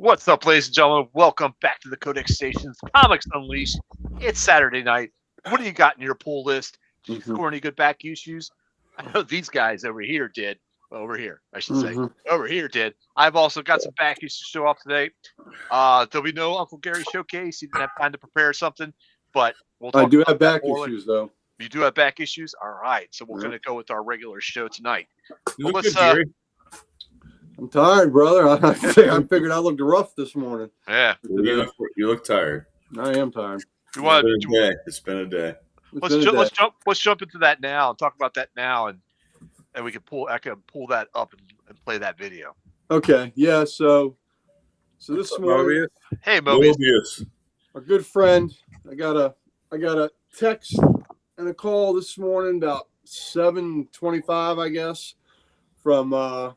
What's up, ladies and gentlemen? Welcome back to the Codex Stations Comics Unleashed. It's Saturday night. What do you got in your pull list? Did you score any good back issues? I know these guys over here did. Over here, I should say. Over here did. I've also got some back issues to show off today. There'll be no Uncle Gary showcase. He didn't have time to prepare something, but we'll talk I do about have back that issues, though. You do have back issues? All right. So we're going to go with our regular show tonight. You look good, Gary. I'm tired, brother. I figured I looked rough this morning. Yeah. You look tired. I am tired. It's been a day. Let's jump into that now and talk about that now, and we can I can pull that up and play that video. Okay. Yeah. So this morning, hey Mobius, our good friend, I got a text and a call this morning about 7:25, I guess, from our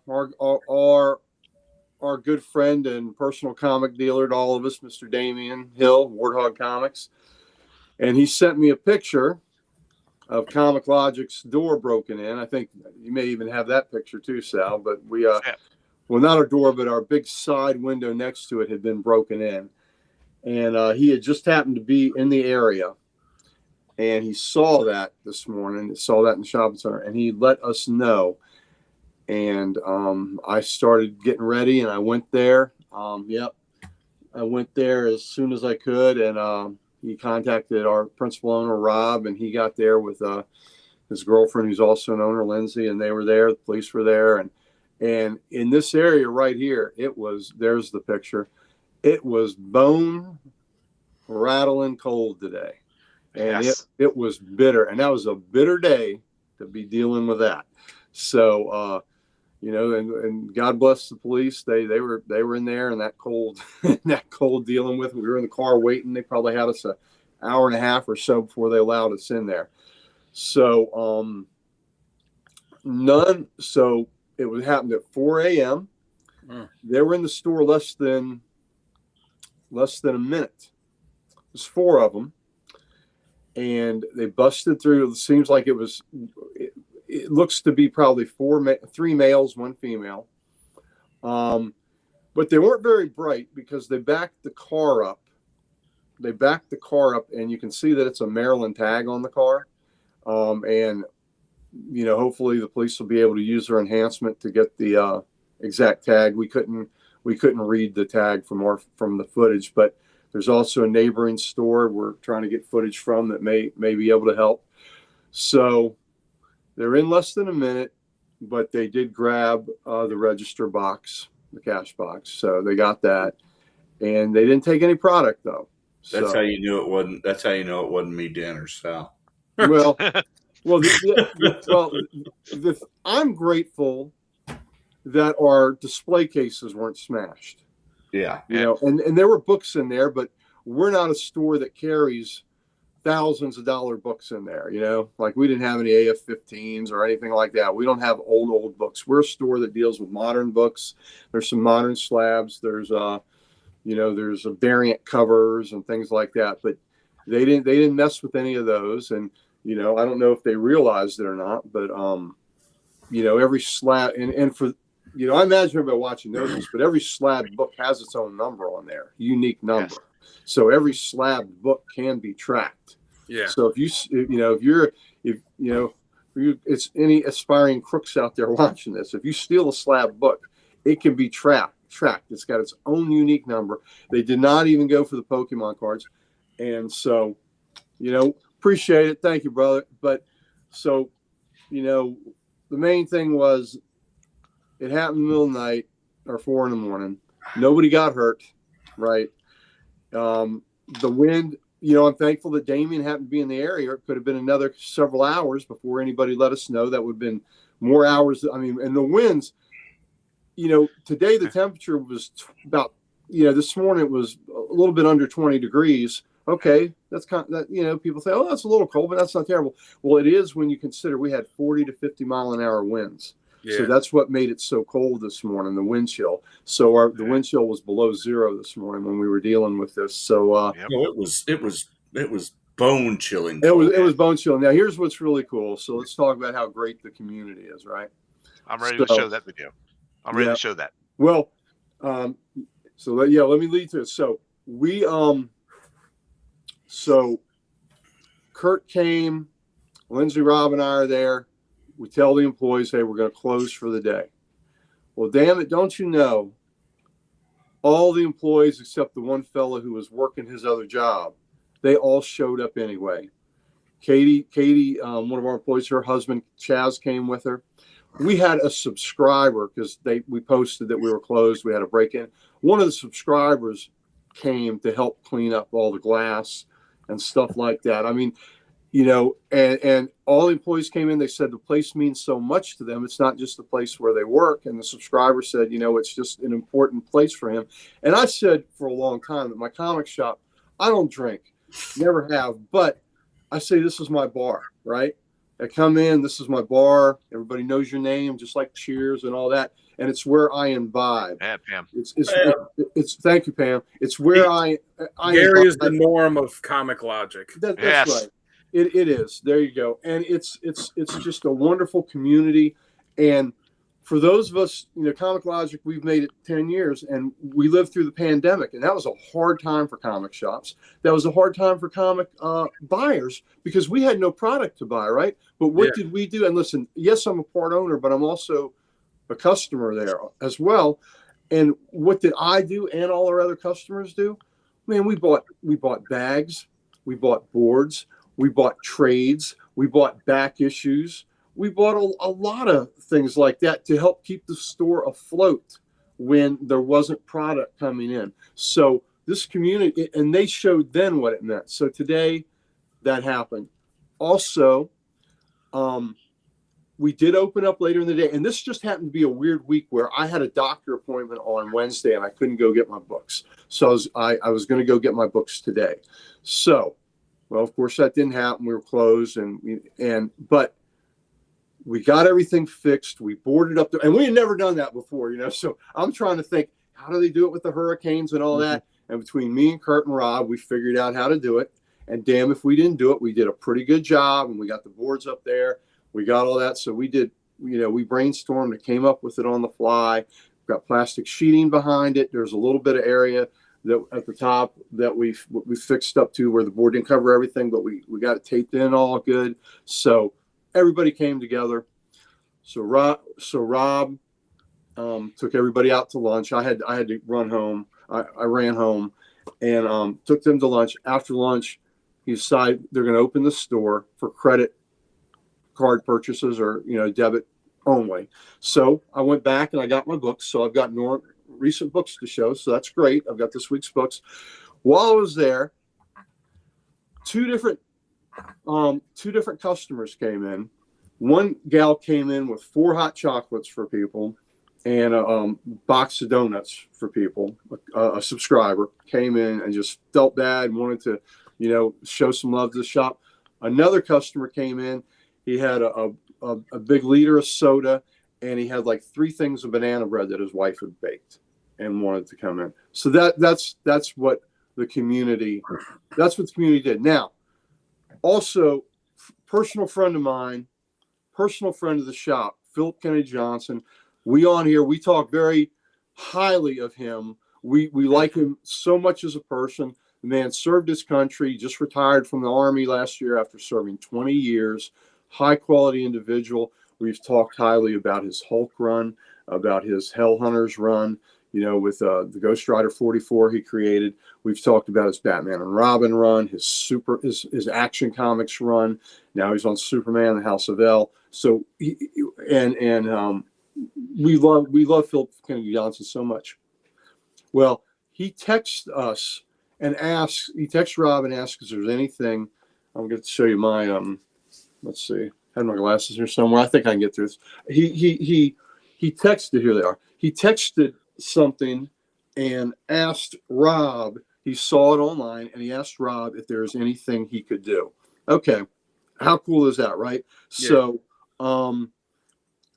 good friend and personal comic dealer to all of us, Mr. Damian Hill, Warthog Comics. And he sent me a picture of Comic Logic's door broken in. I think you may even have that picture too, Sal. But well, not our door, but our big side window next to it had been broken in. And he had just happened to be in the area. And he saw that this morning, saw that in the shopping center, and he let us know. And I started getting ready, and I went there. I went there as soon as I could, and he contacted our principal owner, Rob, and he got there with his girlfriend, who's also an owner, Lindsay, and they were there. The police were there, and in this area right here, there's the picture. It was bone rattling cold today, and yes. it was bitter, and that was a bitter day to be dealing with that. So. And God bless the police. They were in there in that cold, dealing with. We were in the car waiting. They probably had us an hour and a half or so before they allowed us in there. So So it happened at 4 a.m. They were in the store less than a minute. There's four of them, and they busted through. It seems like it looks to be probably three males, one female. But they weren't very bright because they backed the car up. And you can see that it's a Maryland tag on the car. And hopefully the police will be able to use their enhancement to get the exact tag. We couldn't read the tag from the footage, but there's also a neighboring store we're trying to get footage from that may be able to help. So they're in less than a minute, but they did grab the register box, the cash box. So they got that, and they didn't take any product though. That's how you knew it wasn't. That's how you know it wasn't me, Dan or Sal. Well, I'm grateful that our display cases weren't smashed. Yeah, and there were books in there, but we're not a store that carries thousands of dollar books in there, like we didn't have any AF-15s or anything like that. We don't have old books. We're a store that deals with modern books. There's some modern slabs. There's there's a variant covers and things like that, but they didn't mess with any of those. And I don't know if they realized it or not, but every slab and for I imagine everybody watching knows this, but every slab book has its own number on there, unique number. Yes. So every slab book can be tracked. Yeah. So if it's any aspiring crooks out there watching this, if you steal a slab book, it can be tracked. It's got its own unique number. They did not even go for the Pokemon cards, and so appreciate it. Thank you, brother. But so the main thing was it happened in the middle of the night or 4 a.m. Nobody got hurt, right? The wind, I'm thankful that Damian happened to be in the area. It could have been another several hours before anybody let us know. That would have been more hours. And the winds, today the temperature was about, this morning it was a little bit under 20 degrees. Okay. That's kind of that, people say, oh, that's a little cold, but that's not terrible. Well, it is when you consider we had 40 to 50 mile an hour winds. Yeah. So that's what made it so cold this morning, the wind chill. So the wind chill was below zero this morning when we were dealing with this. So it was bone chilling. It was bone chilling. Now here's what's really cool. So let's talk about how great the community is, right? I'm ready to show that video. I'm ready to show that. Well, Yeah, let me lead to it. So so Kurt came, Lindsay, Rob, and I are there. We tell the employees, hey, we're going to close for the day. Well, damn it, don't you know, all the employees except the one fellow who was working his other job, they all showed up anyway. Katie, one of our employees, her husband Chaz came with her. We had a subscriber because we posted that we were closed. We had a break-in. One of the subscribers came to help clean up all the glass and stuff like that. I mean, and all the employees came in. They said the place means so much to them. It's not just the place where they work. And the subscriber said, it's just an important place for him. And I said for a long time that my comic shop, I don't drink, never have, but I say this is my bar, right? I come in, this is my bar. Everybody knows your name, just like Cheers and all that. And it's where I imbibe. Yeah, Pam. It's thank you, Pam. It's where I Gary is the norm of comic logic. That's right. It is. There you go. And it's just a wonderful community. And for those of us, Comic Logic, we've made it 10 years and we lived through the pandemic. And that was a hard time for comic shops. That was a hard time for comic buyers because we had no product to buy, right? But what did we do? And listen, yes, I'm a part owner, but I'm also a customer there as well. And what did I do and all our other customers do? Man, we bought bags, we bought boards, we bought trades, we bought back issues. We bought a lot of things like that to help keep the store afloat when there wasn't product coming in. So this community, and they showed then what it meant. So today that happened. Also, we did open up later in the day, and this just happened to be a weird week where I had a doctor appointment on Wednesday and I couldn't go get my books. So I was going to go get my books today. So, well, of course that didn't happen. We were closed but we got everything fixed. We boarded up there, and we had never done that before, So I'm trying to think, how do they do it with the hurricanes and all that? And between me and Kurt and Rob, we figured out how to do it. And damn, if we didn't do it, we did a pretty good job. And we got the boards up there. We got all that. So we did, we brainstormed and came up with it on the fly. We've got plastic sheeting behind it. There's a little bit of area that at the top that we fixed up to where the board didn't cover everything, but we got it taped in all good. So everybody came together. So Rob took everybody out to lunch. I had to run home. I ran home and took them to lunch. After lunch, he decided they're going to open the store for credit card purchases or debit only. So I went back and I got my books. So I've got recent books to show. So that's great. I've got this week's books. While I was there, two different customers came in. One gal came in with 4 hot chocolates for people and a box of donuts for people. A subscriber came in and just felt bad and wanted to, show some love to the shop. Another customer came in. He had a big liter of soda and he had like 3 things of banana bread that his wife had baked and wanted to come in. So that's what the community did. Now, also, personal friend of mine, personal friend of the shop, Philip Kennedy Johnson. We talk very highly of him. We like him so much as a person. The man served his country, just retired from the Army last year after serving 20 years. High quality individual. We've talked highly about his Hulk run, about his Hell Hunters run, with the Ghost Rider 44 he created. We've talked about his Batman and Robin run, his Action Comics run. Now he's on Superman, the House of L. So we love Philip Kennedy Johnson so much. Well, he texts us and he texts Rob and asks if there's anything. I'm going to show you my let's see. I had my glasses here somewhere. I think I can get through this. He texted. Here they are. He texted something and asked Rob. He saw it online and he asked Rob if there's anything he could do. Okay, how cool is that, right? Yeah. So,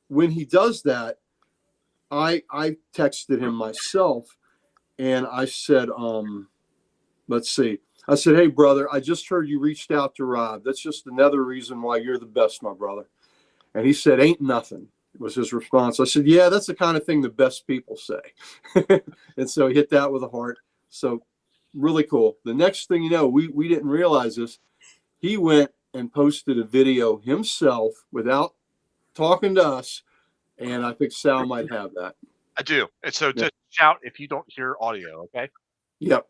when he does that, I texted him myself, and I said, let's see. I said, hey, brother, I just heard you reached out to Rob. That's just another reason why you're the best, my brother. And he said, ain't nothing. was his response. I said, yeah, that's the kind of thing the best people say. And so he hit that with a heart. So really cool. The next thing you know, we didn't realize this. He went and posted a video himself without talking to us. And I think Sal might have that. I do. And so Yeah. just shout if you don't hear audio, okay? Yep.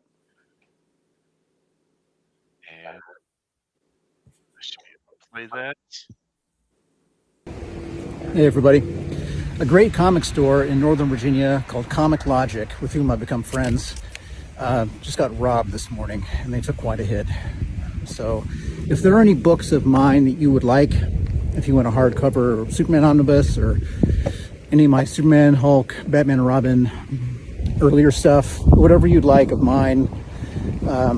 And I should be able to play that. Hey everybody. A great comic store in Northern Virginia called Comic Logic, with whom I've become friends, just got robbed this morning, and they took quite a hit. So if there are any books of mine that you would like, if you want a hardcover Superman omnibus or any of my Superman, Hulk, Batman and Robin, earlier stuff, whatever you'd like of mine,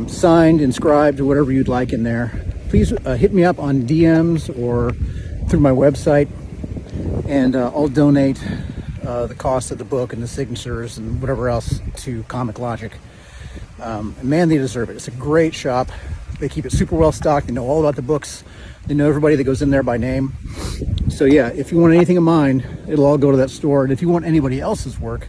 signed, inscribed, whatever you'd like in there, please hit me up on DMs or through my website, and I'll donate the cost of the book and the signatures and whatever else to Comic Logic. And man, they deserve it. It's a great shop. They keep it super well stocked. They know all about the books. They know everybody that goes in there by name. So yeah, if you want anything of mine, it'll all go to that store. And if you want anybody else's work,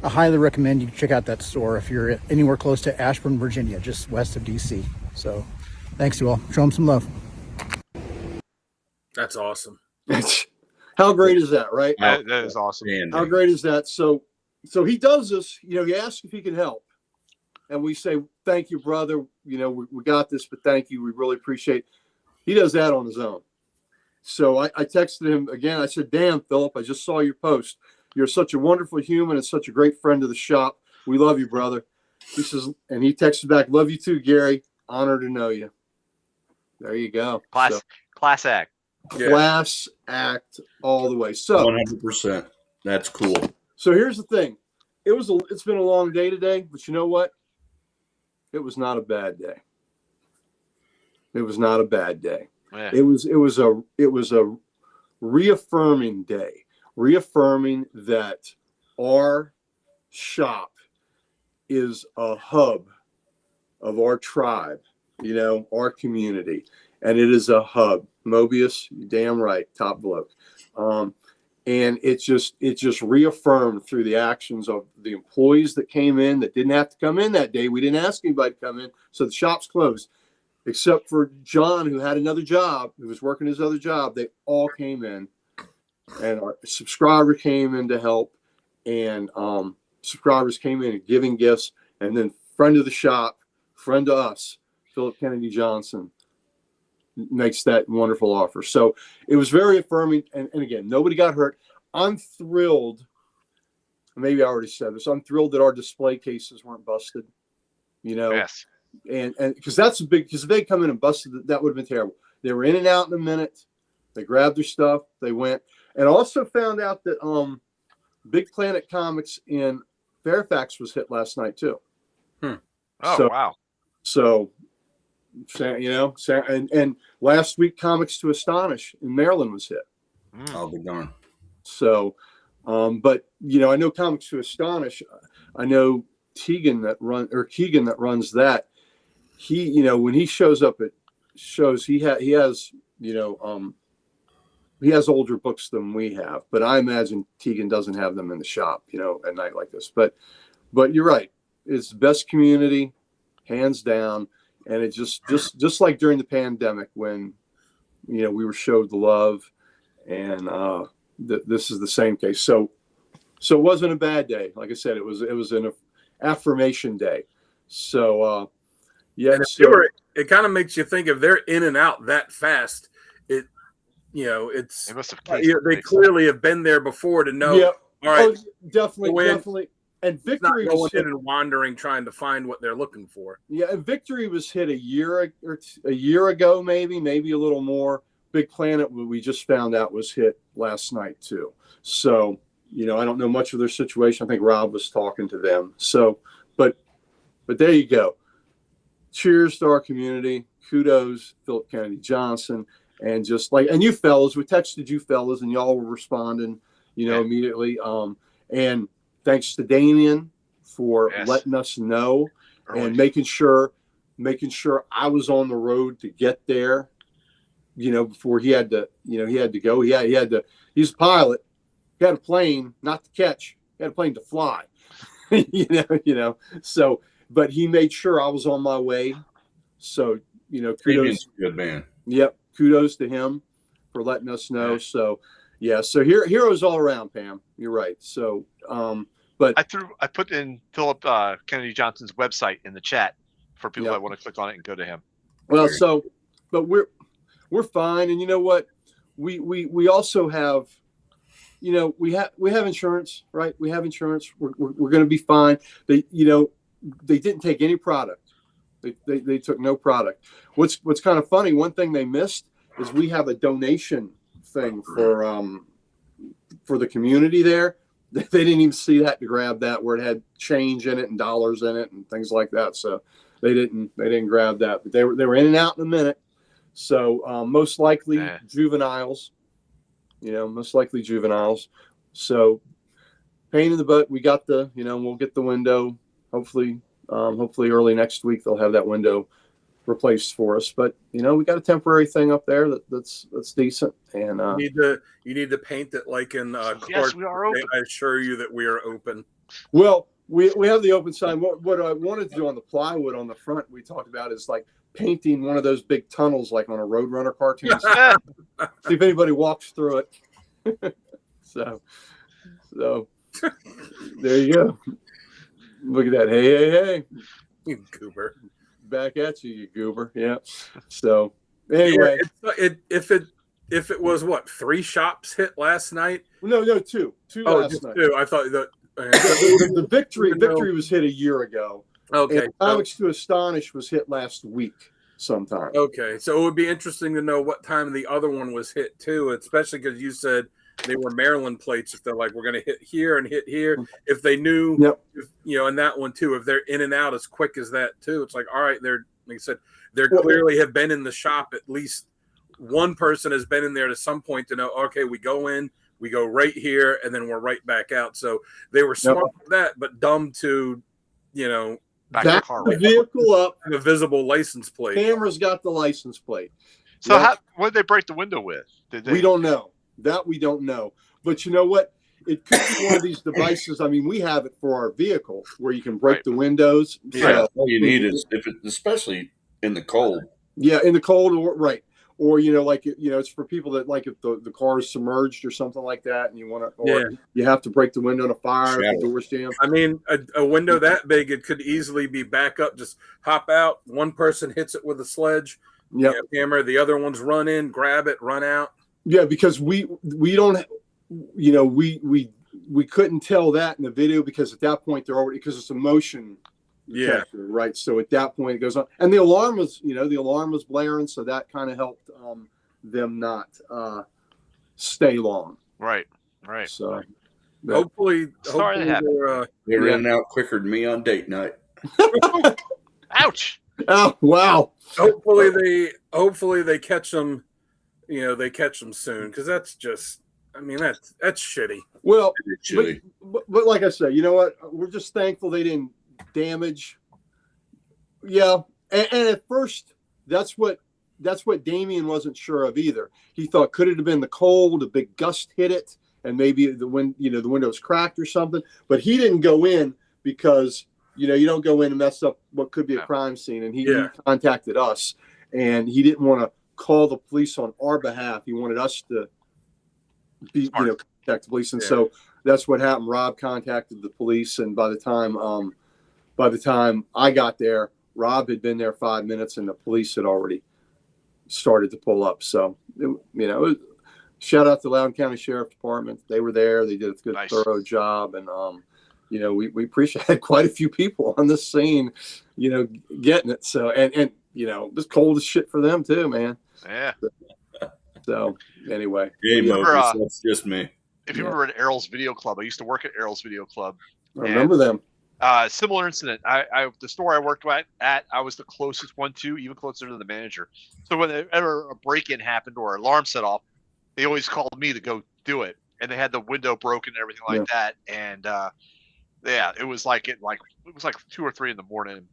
I highly recommend you check out that store if you're anywhere close to Ashburn, Virginia, just west of DC. So thanks to all. Show them some love. That's awesome. How great is that, right? That is awesome. How great is that? So he does this, he asks if he can help. And we say, thank you, brother. We got this, but thank you. We really appreciate it. He does that on his own. So I texted him again. I said, damn, Philip, I just saw your post. You're such a wonderful human and such a great friend of the shop. We love you, brother. He says, and he texted back, love you too, Gary. Honored to know you. There you go. Class act. Yeah. Class act all the way. So 100%. That's cool. So here's the thing. It's been a long day today, but you know what? It was not a bad day. It was not a bad day. Yeah. It was a reaffirming day, reaffirming that our shop is a hub of our tribe, our community, and it is a hub. Mobius, you're damn right, top bloke. And it just reaffirmed through the actions of the employees that came in that didn't have to come in that day. We didn't ask anybody to come in, so the shop's closed, except for John, who had another job, who was working his other job. They all came in, and our subscriber came in to help, and subscribers came in and giving gifts, and then friend of the shop, friend to us, Philip Kennedy Johnson, makes that wonderful offer. So it was very affirming. And again, nobody got hurt. I'm thrilled. Maybe I already said this. I'm thrilled that our display cases weren't busted, Yes. and because that's a big, because if they come in and busted, that would have been terrible. They were in and out in a minute. They grabbed their stuff. They went, and also found out that Big Planet Comics in Fairfax was hit last night too. Oh, So- wow. So, and last week, Comics to Astonish in Maryland was hit. I'll be darned. So, but I know Comics to Astonish. I know Keegan that runs that. He, when he shows up at shows, he has older books than we have. But I imagine Tegan doesn't have them in the shop, at night like this. But you're right. It's the best community, hands down. And it just like during the pandemic when, we were showed the love, and this is the same case. So it wasn't a bad day. Like I said, it was an affirmation day. So yeah, And so, it kind of makes you think if they're in and out that fast, it's They must have they clearly have been there before to know. yeah, All right, definitely, go in. definitely. And it's not Victory going was in hit, and wandering trying to find what they're looking for. yeah, and Victory was hit a year ago, maybe a little more. Big Planet, we just found out, was hit last night too. So, I don't know much of their situation. I think Rob was talking to them. So, but there you go. Cheers to our community. Kudos, Philip Kennedy Johnson. And and you fellas, we texted you fellas and y'all were responding, immediately. And thanks to Damien for letting us know and making sure I was on the road to get there, before he had to, go. He's a pilot. he had a plane not to catch, he had a plane to fly. you know. So, but he made sure I was on my way. So, kudos. Damien's a good man. Yep, kudos to him for letting us know. Yeah. So, yeah, so heroes all around, Pam. You're right. So, but I put in Philip Kennedy Johnson's website in the chat for people that want to click on it and go to him. well, so, but we're fine, and you know what? We also have, we have insurance, right? We have insurance. We're going to be fine. They didn't take any product. They took no product. What's kind of funny, one thing they missed is we have a donation thing for the community there. They didn't even see that to grab that, where it had change in it and dollars in it and things like that. So they didn't grab that, but they were in and out in a minute. So most likely juveniles, most likely juveniles. So pain in the butt. We got we'll get the window. Hopefully early next week they'll have that window replaced for us. But we got a temporary thing up there that's decent. And you need to paint it like in Yes, court. we are open. I assure you that we are open. well, we have the open sign. What I wanted to do on the plywood on the front, we talked about, is like painting one of those big tunnels like on a Roadrunner cartoon. See if anybody walks through it. so there you go. Look at that. Hey. You goober. Back at you, you goober. Yeah. So anyway. Yeah, if it was what, 3 shops hit last night? No, two. Two last night. 2. I thought that The victory was hit a year ago. okay. And Comics to Astonish was hit last week sometime. Okay, so it would be interesting to know what time the other one was hit too, especially because you said they were Maryland plates. If they're like, we're going to hit here and hit here, if they knew, Yep. And that one too, if they're in and out as quick as that too, it's like, all right, they're, like I said, they clearly have been in the shop. At least one person has been in there at some point to know, okay, we go in, we go right here, and then we're right back out. So they were smart for that, but dumb to, Back Back the car the right. vehicle up. the visible license plate. Camera's got the license plate. So Yeah. what did they break the window with? Did they? We don't know. That we don't know. But you know what? It could be one of these devices. I mean, we have it for our vehicle where you can break Right. the windows. Yeah, all you need is especially in the cold. Yeah, in the cold, or it's for people that, like, if the car is submerged or something like that, and you want to, or you have to break the window in a fire, if the door's jammed. I mean, a window that big, it could easily be back up. Just hop out. One person hits it with a sledge, hammer. The other ones run in, grab it, run out. Yeah, because we don't, we couldn't tell that in the video, because at that point they're already, because it's a motion detector, right? So at that point it goes on, and the alarm was blaring, so that kind of helped them not stay long. Right. So Hopefully Sorry that happened. They're in and out quicker than me on date night. Ouch. oh wow, hopefully they catch them. They catch them soon, because that's just. I mean, that's shitty. well, It's chilly. but like I said, you know what? We're just thankful they didn't damage. Yeah, and at first, that's what Damien wasn't sure of either. He thought, could it have been the cold? A big gust hit it, and maybe the window was cracked or something. But he didn't go in, because you don't go in and mess up what could be a crime scene. And he contacted us, and he didn't want to call the police on our behalf. He wanted us to contact the police, and so that's what happened. Rob contacted the police, and by the time I got there, Rob had been there 5 minutes, and the police had already started to pull up. So shout out to Loudoun County Sheriff Department. They were there. They did a good, thorough job, and we appreciate quite a few people on the scene, getting it. So and it's cold as shit for them too, man. Yeah. So anyway, that's just me. If you remember at Errol's Video Club, I used to work at Errol's Video Club. I remember them. Similar incident. The store I worked at, I was the closest one to, even closer to the manager. So whenever a break-in happened or an alarm set off, they always called me to go do it. And they had the window broken and everything like that. And it was like 2 or 3 in the morning.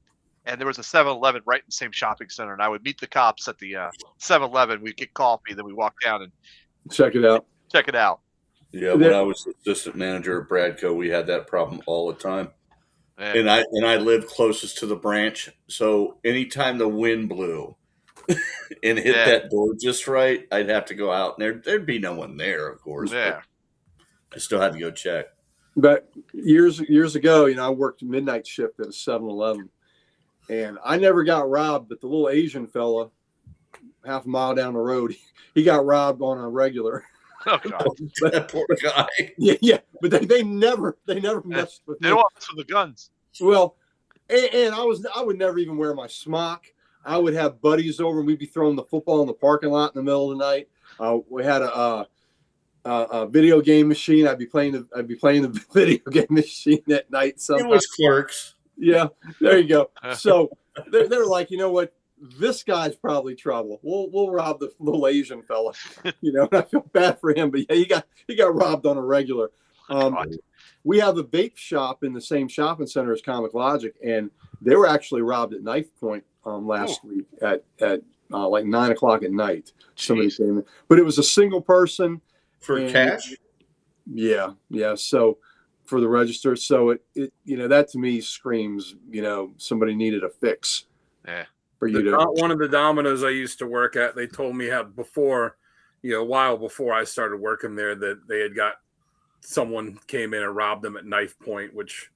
And there was a 7-Eleven right in the same shopping center. And I would meet the cops at the 7-Eleven. We'd get coffee, then we walk down and check it out. Yeah, when I was assistant manager at Bradco, we had that problem all the time. Yeah. And I lived closest to the branch, so anytime the wind blew and hit that door just right, I'd have to go out, and there'd be no one there, of course. Yeah. But I still had to go check. But years ago, I worked midnight shift at a 7-Eleven, and I never got robbed, but the little Asian fella, half a mile down the road, he got robbed on a regular. Oh, God. That poor guy. Yeah, but they never messed with me. They don't want us with the guns. Well, and I would never even wear my smock. I would have buddies over, and we'd be throwing the football in the parking lot in the middle of the night. We had a video game machine. I'd be playing the video game machine at night. It was Clerks. Yeah, there you go. So they're like, you know what? This guy's probably trouble. We'll rob the little Asian fella. And I feel bad for him, but yeah, he got robbed on a regular. We have a vape shop in the same shopping center as Comic Logic, and they were actually robbed at knife point last week at like 9 o'clock at night. Somebody came in, but it was a single person for cash. Yeah. So for the register, so it that to me screams somebody needed a fix. Yeah. For you to one of the Domino's I used to work at, they told me how before, a while before I started working there, that they had got someone came in and robbed them at knife point, which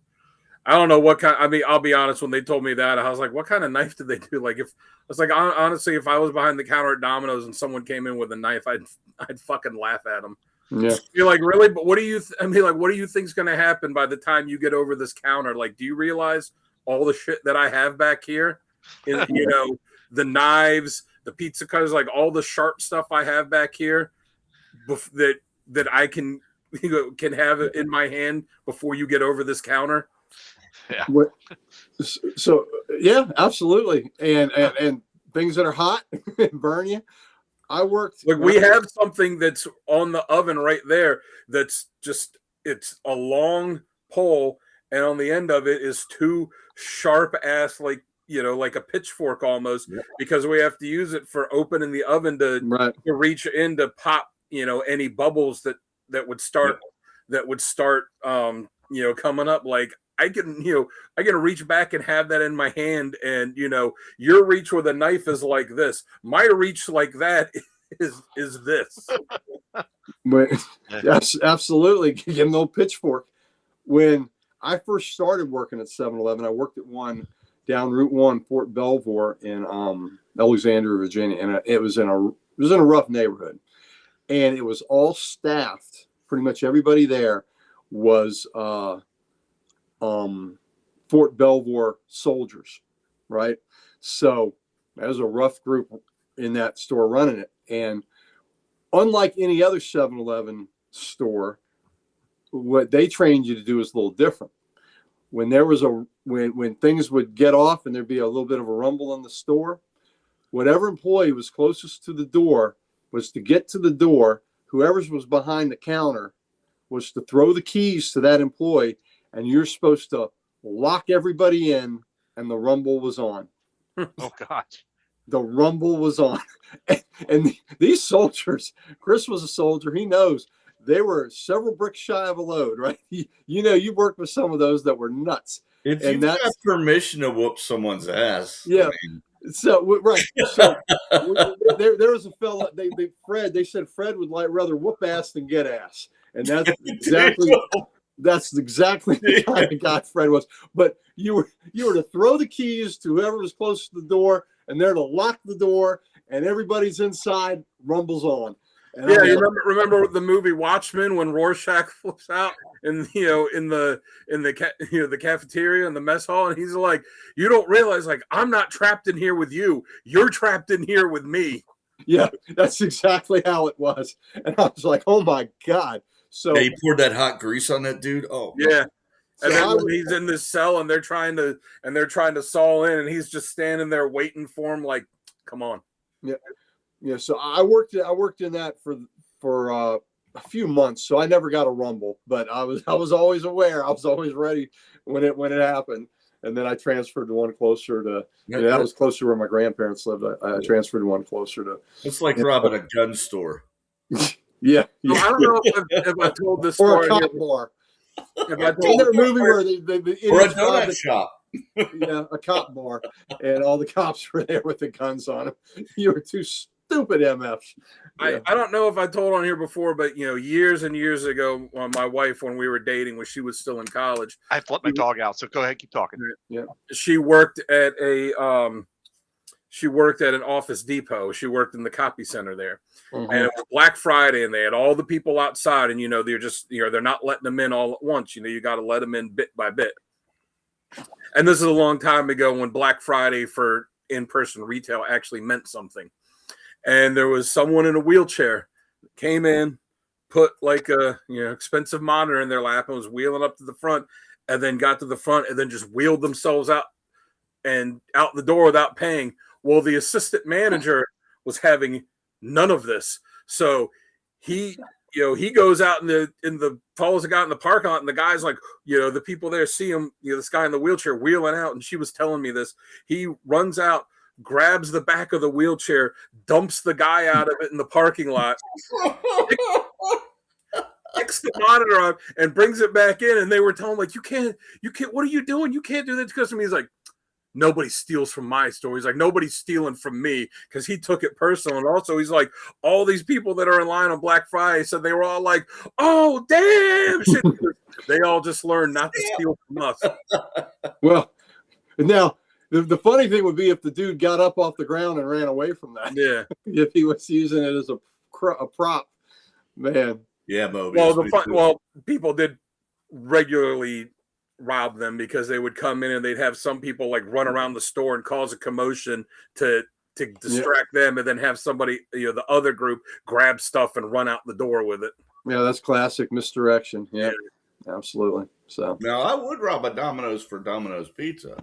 I don't know what kind. I mean, I'll be honest, when they told me that, I was like, what kind of knife did they do? Like, if I was like, honestly, if I was behind the counter at Domino's and someone came in with a knife, I'd fucking laugh at them. Yeah. You're like, really? But what do you what do you think's going to happen by the time you get over this counter? Like, do you realize all the shit that I have back here? The knives, the pizza cutters, like all the sharp stuff I have back here that I can have it in my hand before you get over this counter. Yeah. So yeah, absolutely. And things that are hot burn you. I worked like we have something that's on the oven right there that's just it's a long pole, and on the end of it is two sharp ass like a pitchfork almost, because we have to use it for opening the oven to reach in to pop any bubbles that would start coming up. Like I can reach back and have that in my hand, and your reach with a knife is like this. My reach like that is this. But yes, absolutely. Give them a little pitchfork. When I first started working at 7-Eleven, I worked at one down Route 1, Fort Belvoir in Alexandria, Virginia, and it was in a rough neighborhood, and it was all staffed. Pretty much everybody there was Fort Belvoir soldiers, right? So that was a rough group in that store running it, and unlike any other 7-Eleven store, what they trained you to do is a little different. When there was when things would get off and there'd be a little bit of a rumble in the store, whatever employee was closest to the door was to get to the door. Whoever was behind the counter was to throw the keys to that employee, and you're supposed to lock everybody in, and the rumble was on. Oh, God. The rumble was on. And these soldiers, Chris was a soldier, he knows. They were several bricks shy of a load, right? You worked with some of those that were nuts. If you've got permission to whoop someone's ass. Yeah. So, right. So there was a fella, they said Fred would rather whoop ass than get ass. And that's exactly the kind of guy Fred was. But you were to throw the keys to whoever was close to the door, and they're to lock the door, and everybody's inside, rumbles on. And yeah, you remember the movie Watchmen when Rorschach flips out in the cafeteria and the mess hall, and he's like, "You don't realize, like, I'm not trapped in here with you. You're trapped in here with me." Yeah, that's exactly how it was. And I was like, "Oh my God!" So he poured that hot grease on that dude. Oh yeah. And then when he's in this cell and they're trying to saw in, and he's just standing there waiting for him, like, come on. Yeah. Yeah, so I worked in that for a few months, so I never got a rumble, but I was always aware. I was always ready when it happened, and then I transferred to one closer to. That was closer to where my grandparents lived. I transferred to one closer to. It's like robbing a gun store. Yeah. So I don't know if I told this Or a story. cop bar. If I Isn't told there a this movie story- where the Or a idiots robbed donut shop. a cop bar, and all the cops were there with the guns on them? You were too stupid, MFs. Yeah. I don't know if I told on here before, but years and years ago, my wife, when we were dating, when she was still in college, I let my dog out, so go ahead, keep talking. she worked at an Office Depot. She worked in the copy center there. Mhm. And it was Black Friday, and they had all the people outside, and they're just they're not letting them in all at once. You got to let them in bit by bit. And this is a long time ago when Black Friday for in-person retail actually meant something. And there was someone in a wheelchair came in, put like a expensive monitor in their lap, and was wheeling up to the front, and then got to the front, and then just wheeled themselves out the door without paying. Well, the assistant manager was having none of this, so he goes out follows a guy in the parking lot, and the guy's like, the people there see him, this guy in the wheelchair wheeling out, and she was telling me this. He runs out, grabs the back of the wheelchair, dumps the guy out of it in the parking lot, picks the monitor up, and brings it back in. And they were telling him, like, you can't, what are you doing? You can't do that to customer. He's like, nobody steals from my store. He's like, nobody's stealing from me, because he took it personal. And also, he's like, all these people that are in line on Black Friday said they were all like, oh, damn. Shit. They all just learned not to steal from us. Well, now, the funny thing would be if the dude got up off the ground and ran away from that. Yeah. If he was using it as a prop, man. Yeah, Mobius. Well, people did regularly rob them, because they would come in and they'd have some people like run around the store and cause a commotion to distract them, and then have somebody, the other group, grab stuff and run out the door with it. Yeah, that's classic misdirection. Yeah, absolutely. So now I would rob a Domino's for Domino's pizza.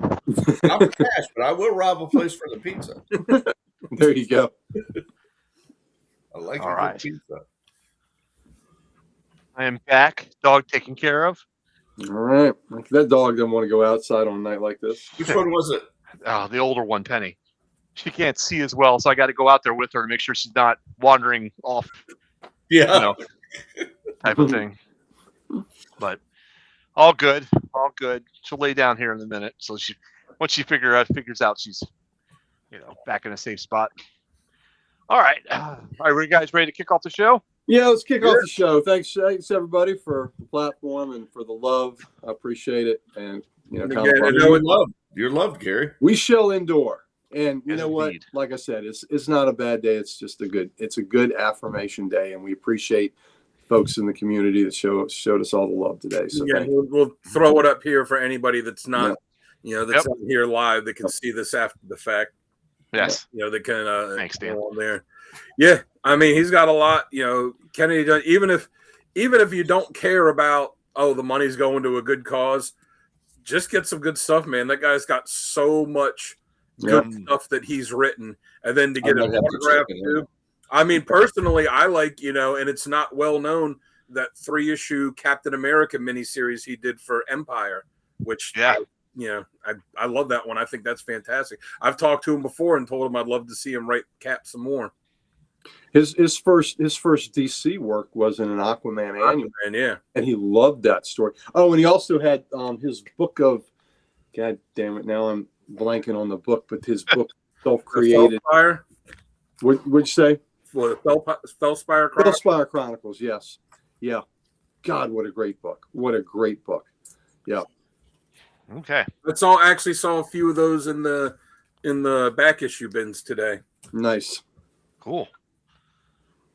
Not for cash, but I will rob a place for the pizza. There you go. I like All a right. good pizza. I am back. Dog taken care of. All right. That dog doesn't want to go outside on a night like this. Which one was it? The older one, Penny. She can't see as well, so I got to go out there with her to make sure she's not wandering off, Yeah. type of thing. But all good, all good. She'll lay down here in a minute. So once she figures out she's, back in a safe spot. All right, are you guys ready to kick off the show? Yeah, let's kick off the show. Thanks everybody for the platform and for the love. I appreciate it. And You're loved, Gary. We shall endure. And you Yes, know what? indeed. Like I said, it's not a bad day. It's just a good affirmation day, and we appreciate folks in the community that showed us all the love today. So Yeah, thank you. we'll throw it up here for anybody that's not, that's Yep. not here live, that can see this after the fact. Yes. They can Thanks, Dan. go on there. Yeah, I mean, he's got a lot. Kennedy does, even if you don't care about the money's going to a good cause, just get some good stuff, man. That guy's got so much good stuff that he's written, and then to get an autograph too. I mean, personally, I like, and it's not well known, that 3-issue Captain America miniseries he did for Empire, which I love that one. I think that's fantastic. I've talked to him before and told him I'd love to see him write Cap some more. His first DC work was in an Aquaman annual, and he loved that story. Oh, and he also had his book of, God damn it, now I'm blanking on the book, but his book self-created. What'd you say? Well, Fellspire Chronicles. Fellspire Chronicles, yes. Yeah. God, what a great book. What a great book. Yeah. Okay. I actually saw a few of those in the back issue bins today. Nice. Cool.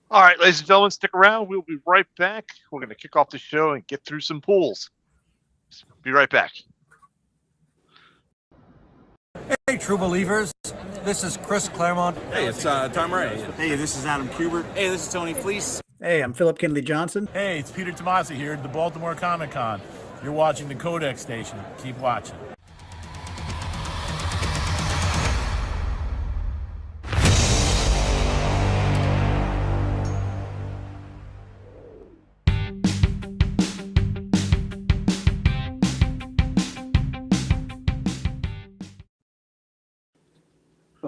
All right, ladies and gentlemen, stick around. We'll be right back. We're going to kick off the show and get through some pools. Be right back. Hey, true believers. This is Chris Claremont. Hey, it's Tom Ray. Hey, this is Adam Kubert. Hey, this is Tony Fleece. Hey, I'm Philip Kennedy Johnson. Hey, it's Peter Tomasi here at the Baltimore Comic Con. You're watching the Codex Station. Keep watching.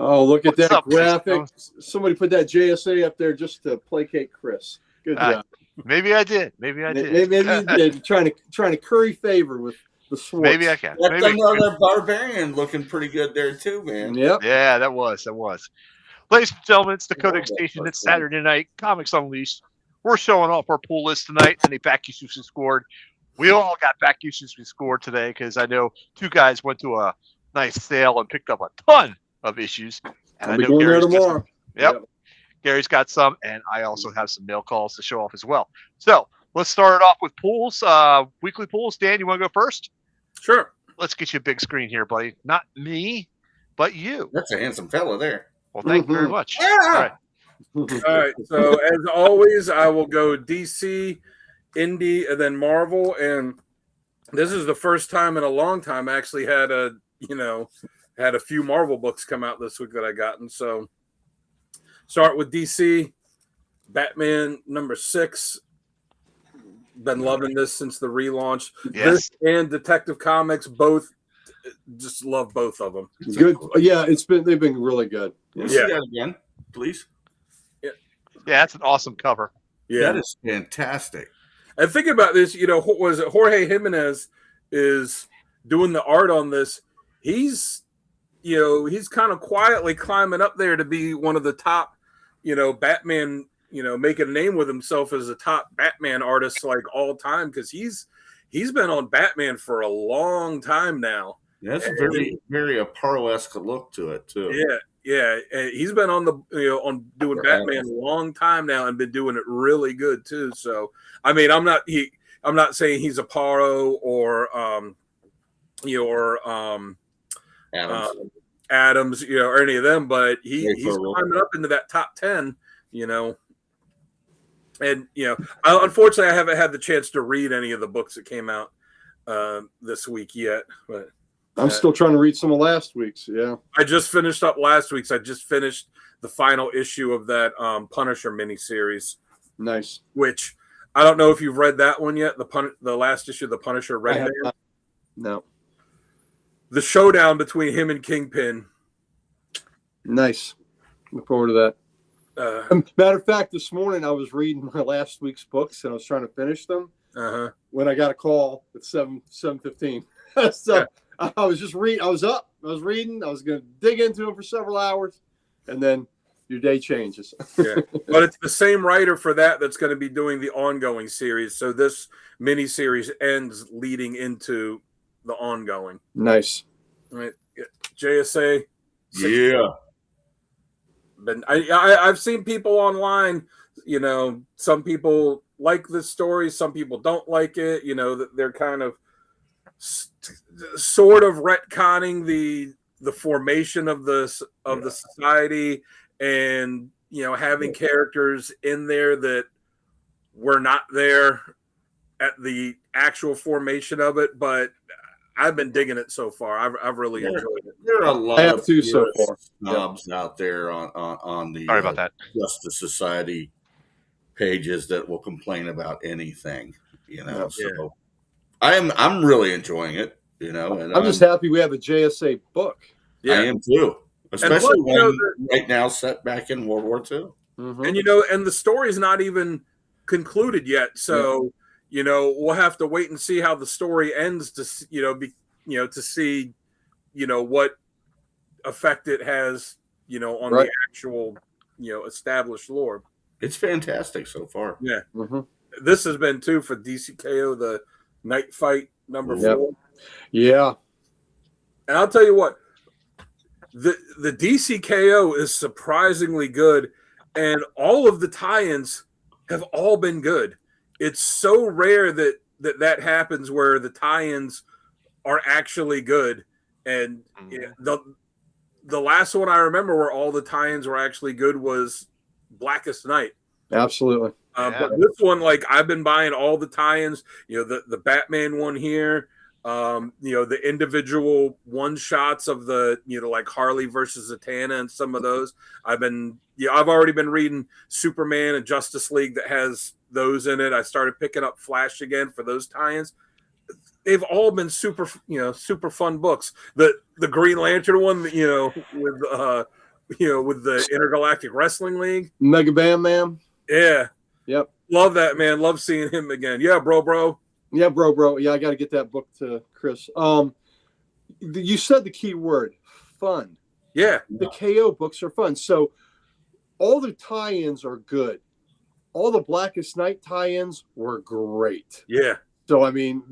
Oh, look at What's that up, Chris? graphic. Somebody put that JSA up there just to placate Chris. Good job. Maybe I did. Maybe I did. Maybe you did. Trying to curry favor with the Swartz. Maybe I can. That's Maybe. another barbarian looking pretty good there too, man. Yep. Yeah, that was. Ladies and gentlemen, it's the I love Codex that Station. part, It's Saturday night. Comics Unleashed. We're showing off our pool list tonight. Any back issues we scored. We all got back issues we scored today because I know two guys went to a nice sale and picked up a ton of issues. And I'll I be know going there Gary's tomorrow. Yep. Gary's got some, and I also have some mail calls to show off as well. So let's start it off with pools. Weekly pools. Dan, you want to go first? Sure. Let's get you a big screen here, buddy. Not me, but you. That's a handsome fella there. Well, thank you very much. Yeah. All right. All right. So as always, I will go DC, Indie, and then Marvel. And this is the first time in a long time I actually had a few Marvel books come out this week that I gotten. So start with DC, Batman #6. Been loving this since the relaunch. Yes. This and Detective Comics, both just love both of them. Good. Yeah, they've been really good. Let's see that again, please. Yeah, that's an awesome cover. Yeah. That is fantastic. And think about this, what was it? Jorge Jimenez is doing the art on this. He's kind of quietly climbing up there to be one of the top, Batman, making a name with himself as a top Batman artist like all time, because he's been on Batman for a long time now. Yeah, that's a very, very Aparo-esque look to it too. Yeah. And he's been on on doing Batman a long time now and been doing it really good too. So I mean, I'm not saying he's Aparo or Adams, or any of them, but he's climbing up into that top 10, And unfortunately, I haven't had the chance to read any of the books that came out this week yet. But I'm still trying to read some of last week's. Yeah, I just finished up last week's. I just finished the final issue of that Punisher miniseries. Nice. Which I don't know if you've read that one yet. The last issue of the Punisher Red Band. No. The showdown between him and Kingpin. Nice. Look forward to that. Matter of fact, this morning I was reading my last week's books and I was trying to finish them when I got a call at 7:15. So I was just reading. I was up. I was reading. I was going to dig into them for several hours, and then your day changes. Yeah, but it's the same writer for that's going to be doing the ongoing series. So this mini series ends leading into the ongoing. Nice. All right, JSA. Yeah. But I've seen people online, some people like this story, some people don't like it, that they're kind of sort of retconning the formation of the society and, having characters in there that were not there at the actual formation of it, but I've been digging it so far. I've really enjoyed it. There are a lot of so far snobs out there on the Sorry about that. Justice Society pages that will complain about anything. So I'm really enjoying it. And I'm just happy we have a JSA book. I am too, especially And plus, when right now set back in World War II. Mm-hmm. And and the story's not even concluded yet, so. We'll have to wait and see how the story ends to to see, what effect it has, on the actual, established lore. It's fantastic so far. Yeah. Mm-hmm. This has been too for DCKO, the Night Fight #4. Yeah. And I'll tell you what, the DCKO is surprisingly good, and all of the tie-ins have all been good. It's so rare that happens where the tie-ins are actually good. And the last one I remember where all the tie-ins were actually good was Blackest Night. Absolutely. But this one, I've been buying all the tie-ins, the Batman one here, the individual one-shots of the, like Harley versus Zatanna and some of those. I've already been reading Superman and Justice League that has those in it. I started picking up Flash again for those tie-ins. They've all been super fun books. The Green Lantern one, with the Intergalactic Wrestling League. Mega Bam Man. Yeah. Yep. Love that, man. Love seeing him again. Yeah, bro. Yeah, bro. Yeah, I got to get that book to Chris. You said the key word, fun. Yeah. The KO books are fun. So all the tie-ins are good. All the Blackest Night tie-ins were great. Yeah. So, I mean,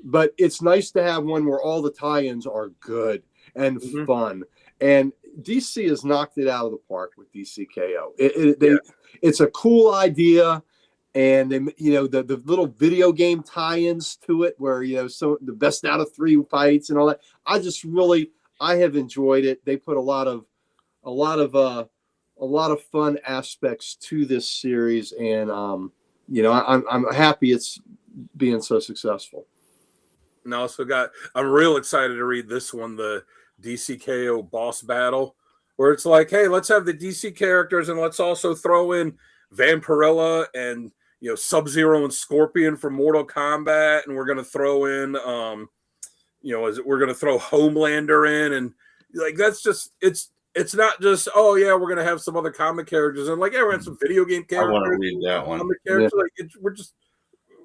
but it's nice to have one where all the tie-ins are good and fun. And DC has knocked it out of the park with DCKO. It's a cool idea. And they, the little video game tie-ins to it, where so the best out of 3 fights and all that. I have enjoyed it. They put a lot of fun aspects to this series, and I'm happy it's being so successful. And also I'm real excited to read this one, the DCKO boss battle, where it's like, hey, let's have the DC characters and let's also throw in Vampirella and Sub-Zero and Scorpion from Mortal Kombat, and we're gonna throw in we're gonna throw Homelander in, and like that's just it's not just we're gonna have some other comic characters and like we're gonna have some video game characters. I want to read that one. Characters. Yeah. Like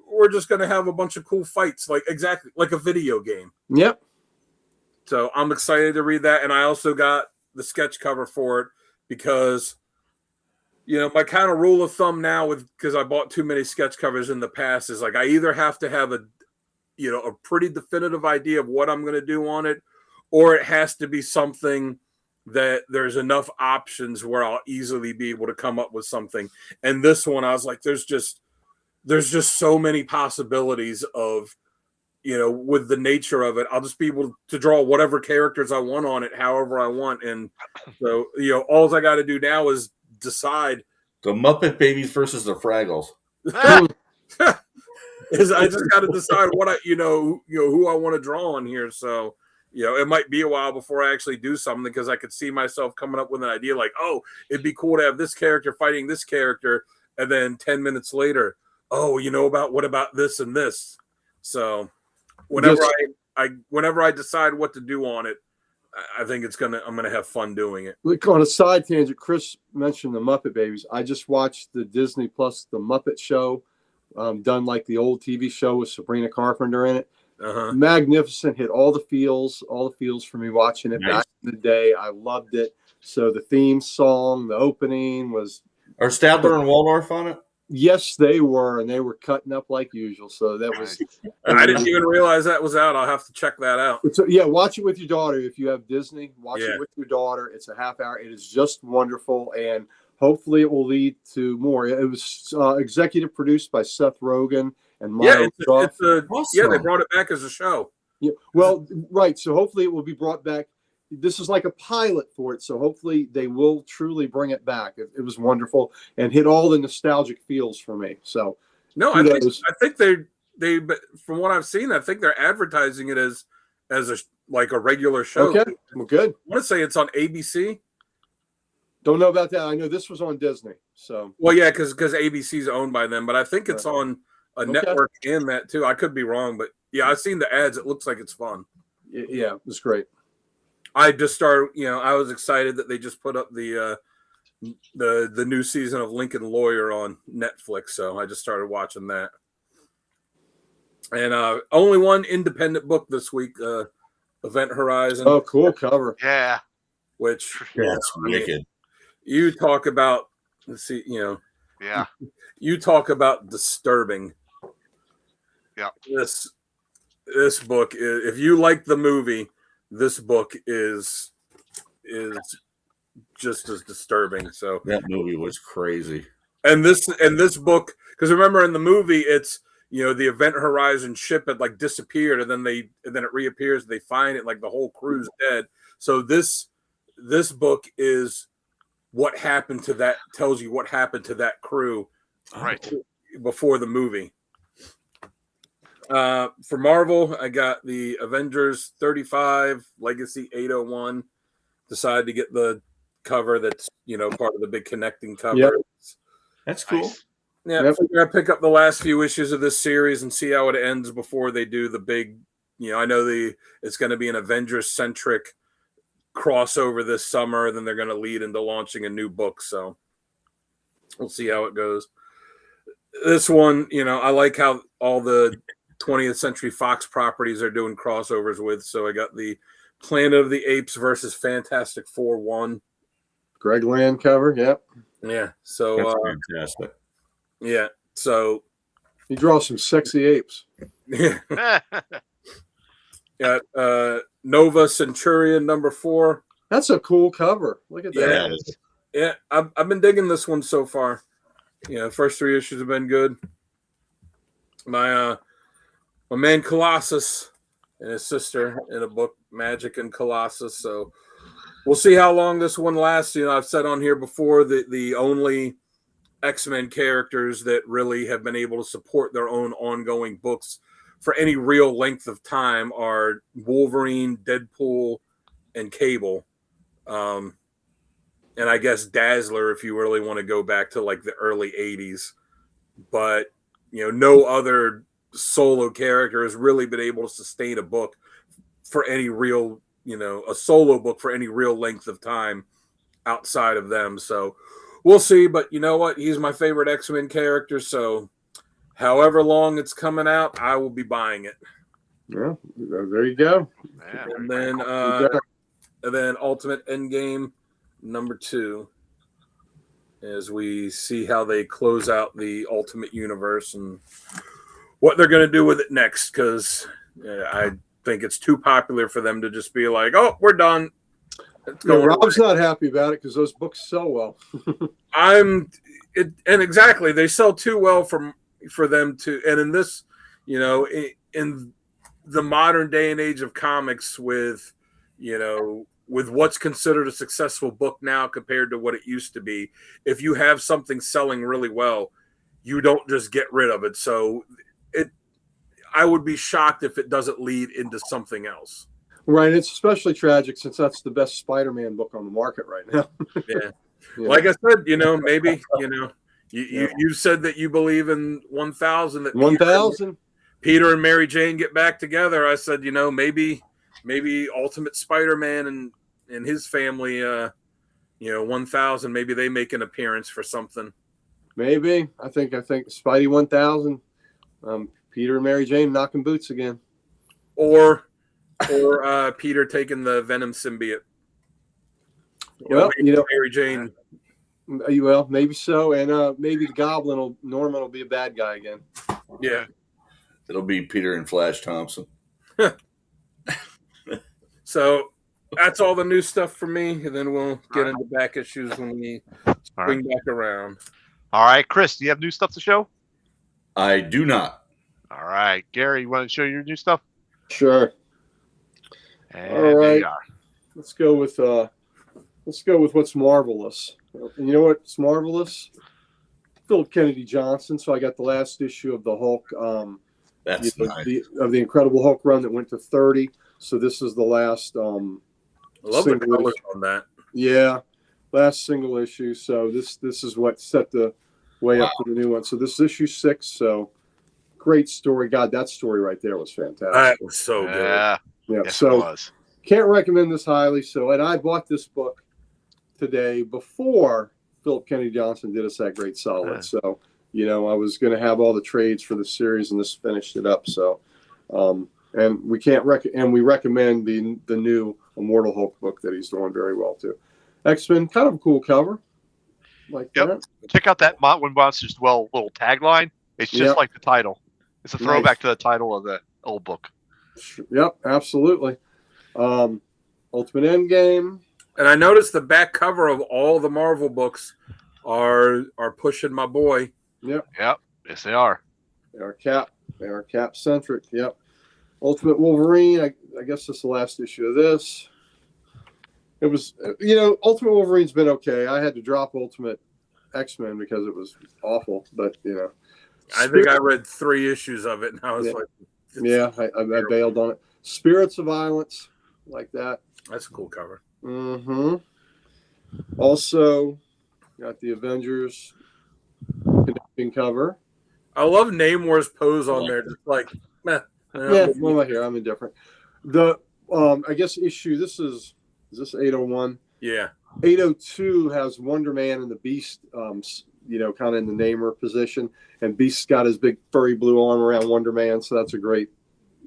we're just gonna have a bunch of cool fights, like exactly like a video game. Yep. So I'm excited to read that, and I also got the sketch cover for it because my kind of rule of thumb now, because I bought too many sketch covers in the past, is like I either have to have a pretty definitive idea of what I'm going to do on it, or it has to be something that there's enough options where I'll easily be able to come up with something. And this one, I was like, there's just so many possibilities of, with the nature of it, I'll just be able to draw whatever characters I want on it, however I want. And so, all I got to do now is decide the Muppet Babies versus the Fraggles. Is I just got to decide what who I want to draw on here. So it might be a while before I actually do something, because I could see myself coming up with an idea like, it'd be cool to have this character fighting this character, and then 10 minutes later, what about this and this? So whenever I decide what to do on it, I think I'm gonna have fun doing it. Look, on a side tangent, Chris mentioned the Muppet Babies. I just watched the Disney Plus The Muppet Show, done like the old TV show with Sabrina Carpenter in it. Magnificent, hit all the feels for me watching it back in the day. I loved it. So the theme song, the opening was. Are Stadler and Waldorf on it? Yes, they were, and they were cutting up like usual. So that was. I didn't even realize that was out. I'll have to check that out. Watch it with your daughter if you have Disney. Watch it with your daughter. It's a half hour. It is just wonderful, and hopefully it will lead to more. It was executive produced by Seth Rogen and Maya Rudolph. Awesome. They brought it back as a show. Yeah, well, right. So hopefully it will be brought back. This is like a pilot for it, so hopefully they will truly bring it back. It was wonderful and hit all the nostalgic feels for me. So no, I think they from what I've seen, I think they're advertising it as a regular show. Okay, well, good. I want to say it's on ABC. Don't know about that. I know this was on Disney. So well, yeah, because ABC is owned by them, but I think it's on a network and that too. I could be wrong, but yeah, I've seen the ads. It looks like it's fun. Yeah, it was great. I just started, I was excited that they just put up the new season of Lincoln Lawyer on Netflix, so I just started watching that. And only one independent book this week, Event Horizon. Oh, cool cover. Yeah. Which that's wicked. You talk about, Yeah. You talk about disturbing. Yeah. This book is, if you like the movie, this book is just as disturbing. So that movie was crazy. And this book, because remember in the movie, it's the Event Horizon ship had like disappeared, and then it reappears. They find it, like the whole crew's dead. So this book is what happened to that. Tells you what happened to that crew, right, before the movie. For Marvel, I got the Avengers 35 Legacy 801. Decided to get the cover that's part of the big connecting cover. Yep. That's cool. Nice. Yeah, I'm gonna pick up the last few issues of this series and see how it ends before they do the big. I know it's going to be an Avengers centric crossover this summer. Then they're going to lead into launching a new book. So we'll see how it goes. This one, I like how all the 20th Century Fox properties are doing crossovers with. So I got the Planet of the Apes versus Fantastic Four 1. Greg Land cover, yep. Yeah. So That's fantastic. yeah. So He draws some sexy apes. yeah. Got Nova Centurion number 4. That's a cool cover. Look at that. Yes. Yeah, I've been digging this one so far. First 3 issues have been good. My man Colossus and his sister in a book, Magic and Colossus. So we'll see how long this one lasts. I've said on here before that the only X-Men characters that really have been able to support their own ongoing books for any real length of time are Wolverine, Deadpool, and Cable. And I guess Dazzler, if you really want to go back to like the early 80s. But, no other solo character has really been able to sustain a book for any real, a solo book for any real length of time outside of them. So we'll see. But you know what? He's my favorite X-Men character. So however long it's coming out, I will be buying it. Yeah, there you go. And then Ultimate Endgame number 2, as we see how they close out the Ultimate Universe and what they're going to do with it next, because I think it's too popular for them to just be like, oh, we're done. Rob's not happy about it because those books sell well. And exactly, they sell too well for them to, and in this, in the modern day and age of comics with what's considered a successful book now compared to what it used to be, if you have something selling really well, you don't just get rid of it. So I would be shocked if it doesn't lead into something else. Right. It's especially tragic since that's the best Spider-Man book on the market right now. Yeah. Like I said, maybe, you said that you believe in 1,000. That 1,000? Peter and Mary Jane get back together. I said, maybe Ultimate Spider-Man and his family, 1,000, maybe they make an appearance for something. Maybe. I think Spidey 1,000, Peter and Mary Jane knocking boots again. Or Peter taking the Venom symbiote. Mary Jane. Well, maybe so. And maybe the Norman will be a bad guy again. Yeah. It'll be Peter and Flash Thompson. So that's all the new stuff for me, and then we'll get into back issues when we swing back around. All right, Chris, do you have new stuff to show? I do not. All right, Gary, you want to show your new stuff? Sure. And all right. there you are. Let's go with what's marvelous. And you know what's marvelous? Philip Kennedy Johnson. So I got the last issue of the Hulk. That's nice. of the Incredible Hulk run that went to 30. So this is the last. I love the colors on that. Yeah, last single issue. So this is what set the way up to the new one. So this is issue 6. So great story. God, that story right there was fantastic. That was so good. Yeah. Yeah. Yes, it so was. can't recommend this highly. So, and I bought this book today before Philip Kennedy Johnson did us that great solid. Yeah. So, I was going to have all the trades for the series, and this finished it up. So, and we we recommend the new Immortal Hulk book that he's doing very well too. X-Men, kind of a cool cover, like that. Check out that When Monsters Dwell little tagline. It's just like the title. It's a throwback to the title of the old book. Yep, absolutely. Ultimate Endgame. And I noticed the back cover of all the Marvel books are pushing my boy. Yep. Yes, they are. They are Cap centric. Yep. Ultimate Wolverine. I guess this is the last issue of this. It was, Ultimate Wolverine's been okay. I had to drop Ultimate X-Men because it was awful, but I think I read 3 issues of it, and I was I bailed on it. Spirits of Violence, like that. That's a cool cover. Mm-hmm. Also, got the Avengers connecting cover. I love Namor's pose on there, just like, meh. Well, here I'm indifferent. The I guess issue. Is this 801? Yeah. 802 has Wonder Man and the Beast kind of in the namer position. And Beast's got his big furry blue arm around Wonder Man, so that's a great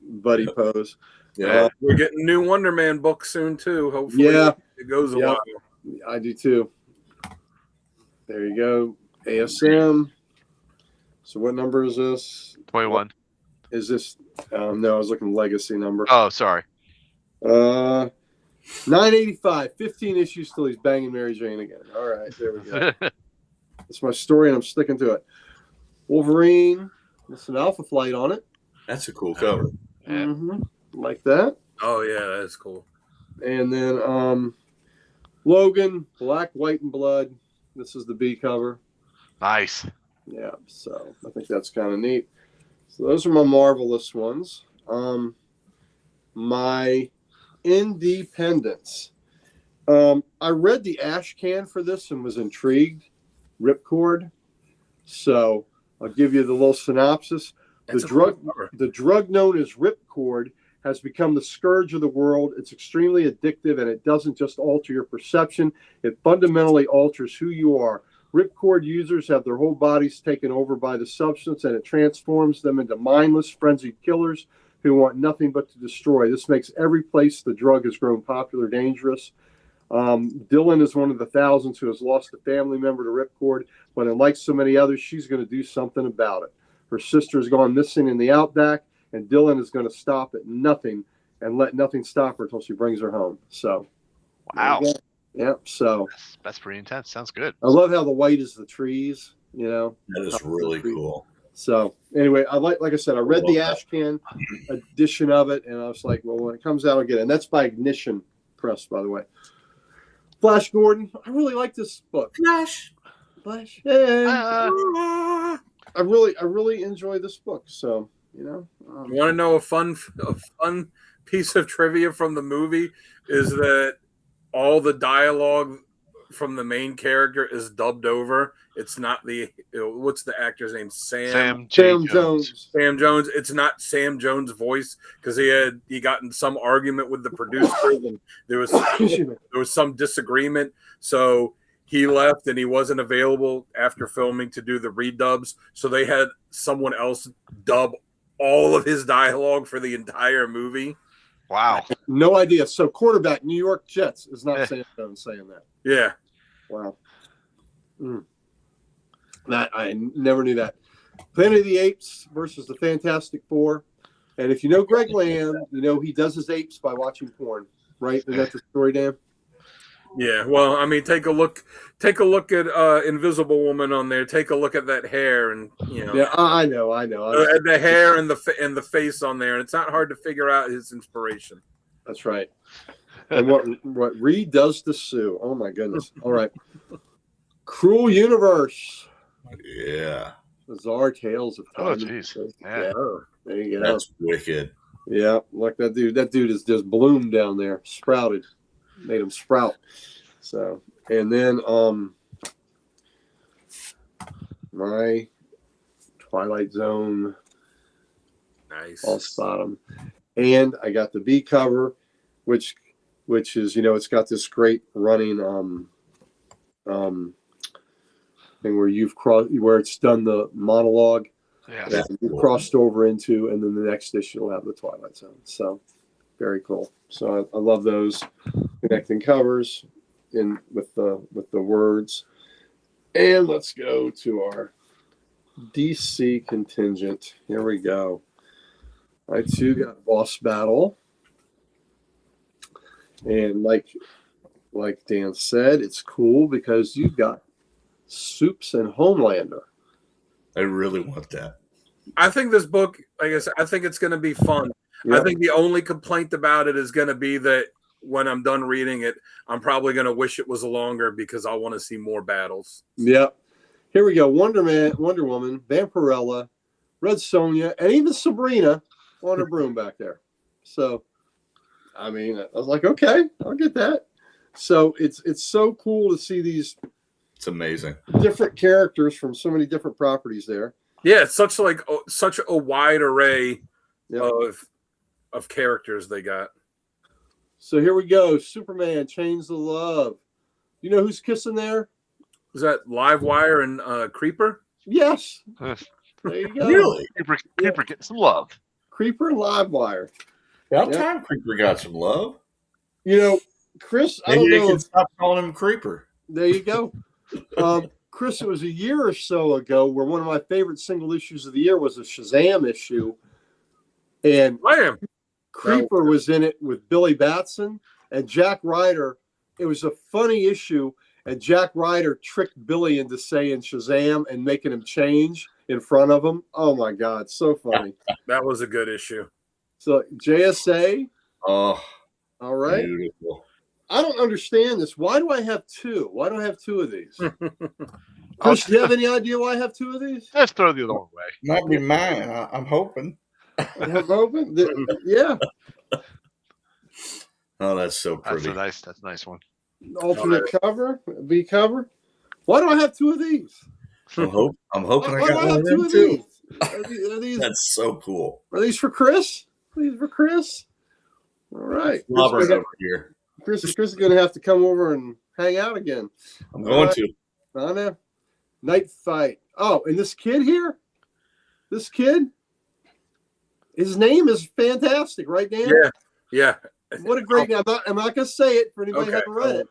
buddy pose. Yeah. We're getting new Wonder Man book soon too. Hopefully, Yeah. it goes a while. I do too. There you go. ASM. So what number is this? 21. Is this? No, I was looking legacy number. Oh, sorry. 985. 15 issues till he's banging Mary Jane again. All right, there we go. That's my story, and I'm sticking to it. Wolverine. That's an Alpha Flight on it. That's a cool cover. Yeah. Mm-hmm. Like that. Oh yeah, that's cool. And then Logan, Black, White, and Blood. This is the B cover. Nice. Yeah, so I think that's kind of neat. So those are my Marvelous ones. My Independence. I read the ash can for this and was intrigued. Ripcord. So I'll give you the little synopsis. That's The a cool drug, cover. the drug known as Ripcord has become the scourge of the world. It's extremely addictive, and it doesn't just alter your perception. It fundamentally alters who you are. Ripcord users have their whole bodies taken over by the substance, and it transforms them into mindless, frenzied killers who want nothing but to destroy. This makes every place the drug has grown popular dangerous. Dylan is one of the thousands who has lost a family member to Ripcord, but unlike so many others, she's going to do something about it. Her sister has gone missing in the outback, and Dylan is going to stop at nothing and let nothing stop her until she brings her home. So, Wow. Yeah. So That's pretty intense. Sounds good. I love how the white is the trees. That is really cool. So anyway, like I said, I read the ash can edition of it, and I was like, well, when it comes out, I'll get it. And that's by Ignition Press, by the way. Flash Gordon. I really like this book. Flash. Hey. I really enjoy this book. So, You want to know a fun piece of trivia from the movie is that all the dialogue from the main character is dubbed over. It's not what's the actor's name? Sam Jones. Sam Jones. It's not Sam Jones' voice because he got in some argument with the producers and there was some disagreement. So he left and he wasn't available after filming to do the redubs. So they had someone else dub all of his dialogue for the entire movie. Wow. No idea. So quarterback, New York Jets is not Sam Jones saying that. Yeah. Wow. That I never knew that. Planet of the Apes versus the Fantastic Four. And if you know Greg Land, you know he does his apes by watching porn, right? Is that the story, Dan? Yeah, well, I mean, take a look at Invisible Woman on there. Take a look at that hair, and Yeah, I know. The hair and the face on there, and it's not hard to figure out his inspiration. That's right. And what Reed does to Sue? Oh my goodness! All right, Cruel Universe. Yeah. Bizarre Tales of Time. Oh, jeez. Yeah. There you go. That's wicked. Yeah, like that dude. That dude is just bloomed down there, sprouted. Made him sprout. So, and then my Twilight Zone. Nice. False Bottom. And I got the B cover, which is, it's got this great running thing where it's done the monologue that you crossed over into, and then the next issue will have the Twilight Zone. So very cool. So I love those connecting covers with the words. And let's go to our DC contingent. Here we go. I too got Boss Battle. And like Dan said, it's cool because you've got Soups and Homelander. I really want that. I think this book, like I said, I think it's going to be fun. Yeah. I think the only complaint about it is going to be that when I'm done reading it, I'm probably going to wish it was longer because I want to see more battles. Yeah. Here we go. Wonder Woman, Vampirella, Red Sonja, and even Sabrina on her broom back there. So, I mean, I was like, okay, I'll get that. So it's so cool to see these. It's amazing. Different characters from so many different properties there. Yeah, it's such a wide array Yep. of characters they got. So here we go. Superman, Chains of Love. You know who's kissing there? Is that Livewire and Creeper? Yes. Huh. There you go. Really? Creeper getting some love. Creeper and Livewire. About Yeah. time Creeper got some love. You know, Chris, I Maybe don't they know can if stop calling him Creeper. there you go. Chris, it was a year or so ago where one of my favorite single issues of the year was a Shazam issue. And Bam! Creeper was in it with Billy Batson and Jack Ryder. It was a funny issue, and Jack Ryder tricked Billy into saying Shazam and making him change in front of him. Oh my God, so funny. That was a good issue. So JSA, Oh, all right. beautiful. I don't understand this. Why do I have two? Why do I have two of these? Chris, do you have any idea why I have two of these? Let's throw the other one away. Might be mine. I'm hoping. I have open. Yeah, Oh, that's so That's pretty. that's a nice one. alternate cover, B cover. Why do I have two of these? I'm hoping I Why do got I one have of two them of too. these? Are these That's so cool. Are these for Chris? Are these for Chris? All right. Robert over here. Chris is going to have to come over and hang out again. I'm going All to. On a night fight. Oh, and this kid here, his name is fantastic, right, Dan? Yeah. What a great name. I'm not going to say it for anybody who Okay. hasn't read it.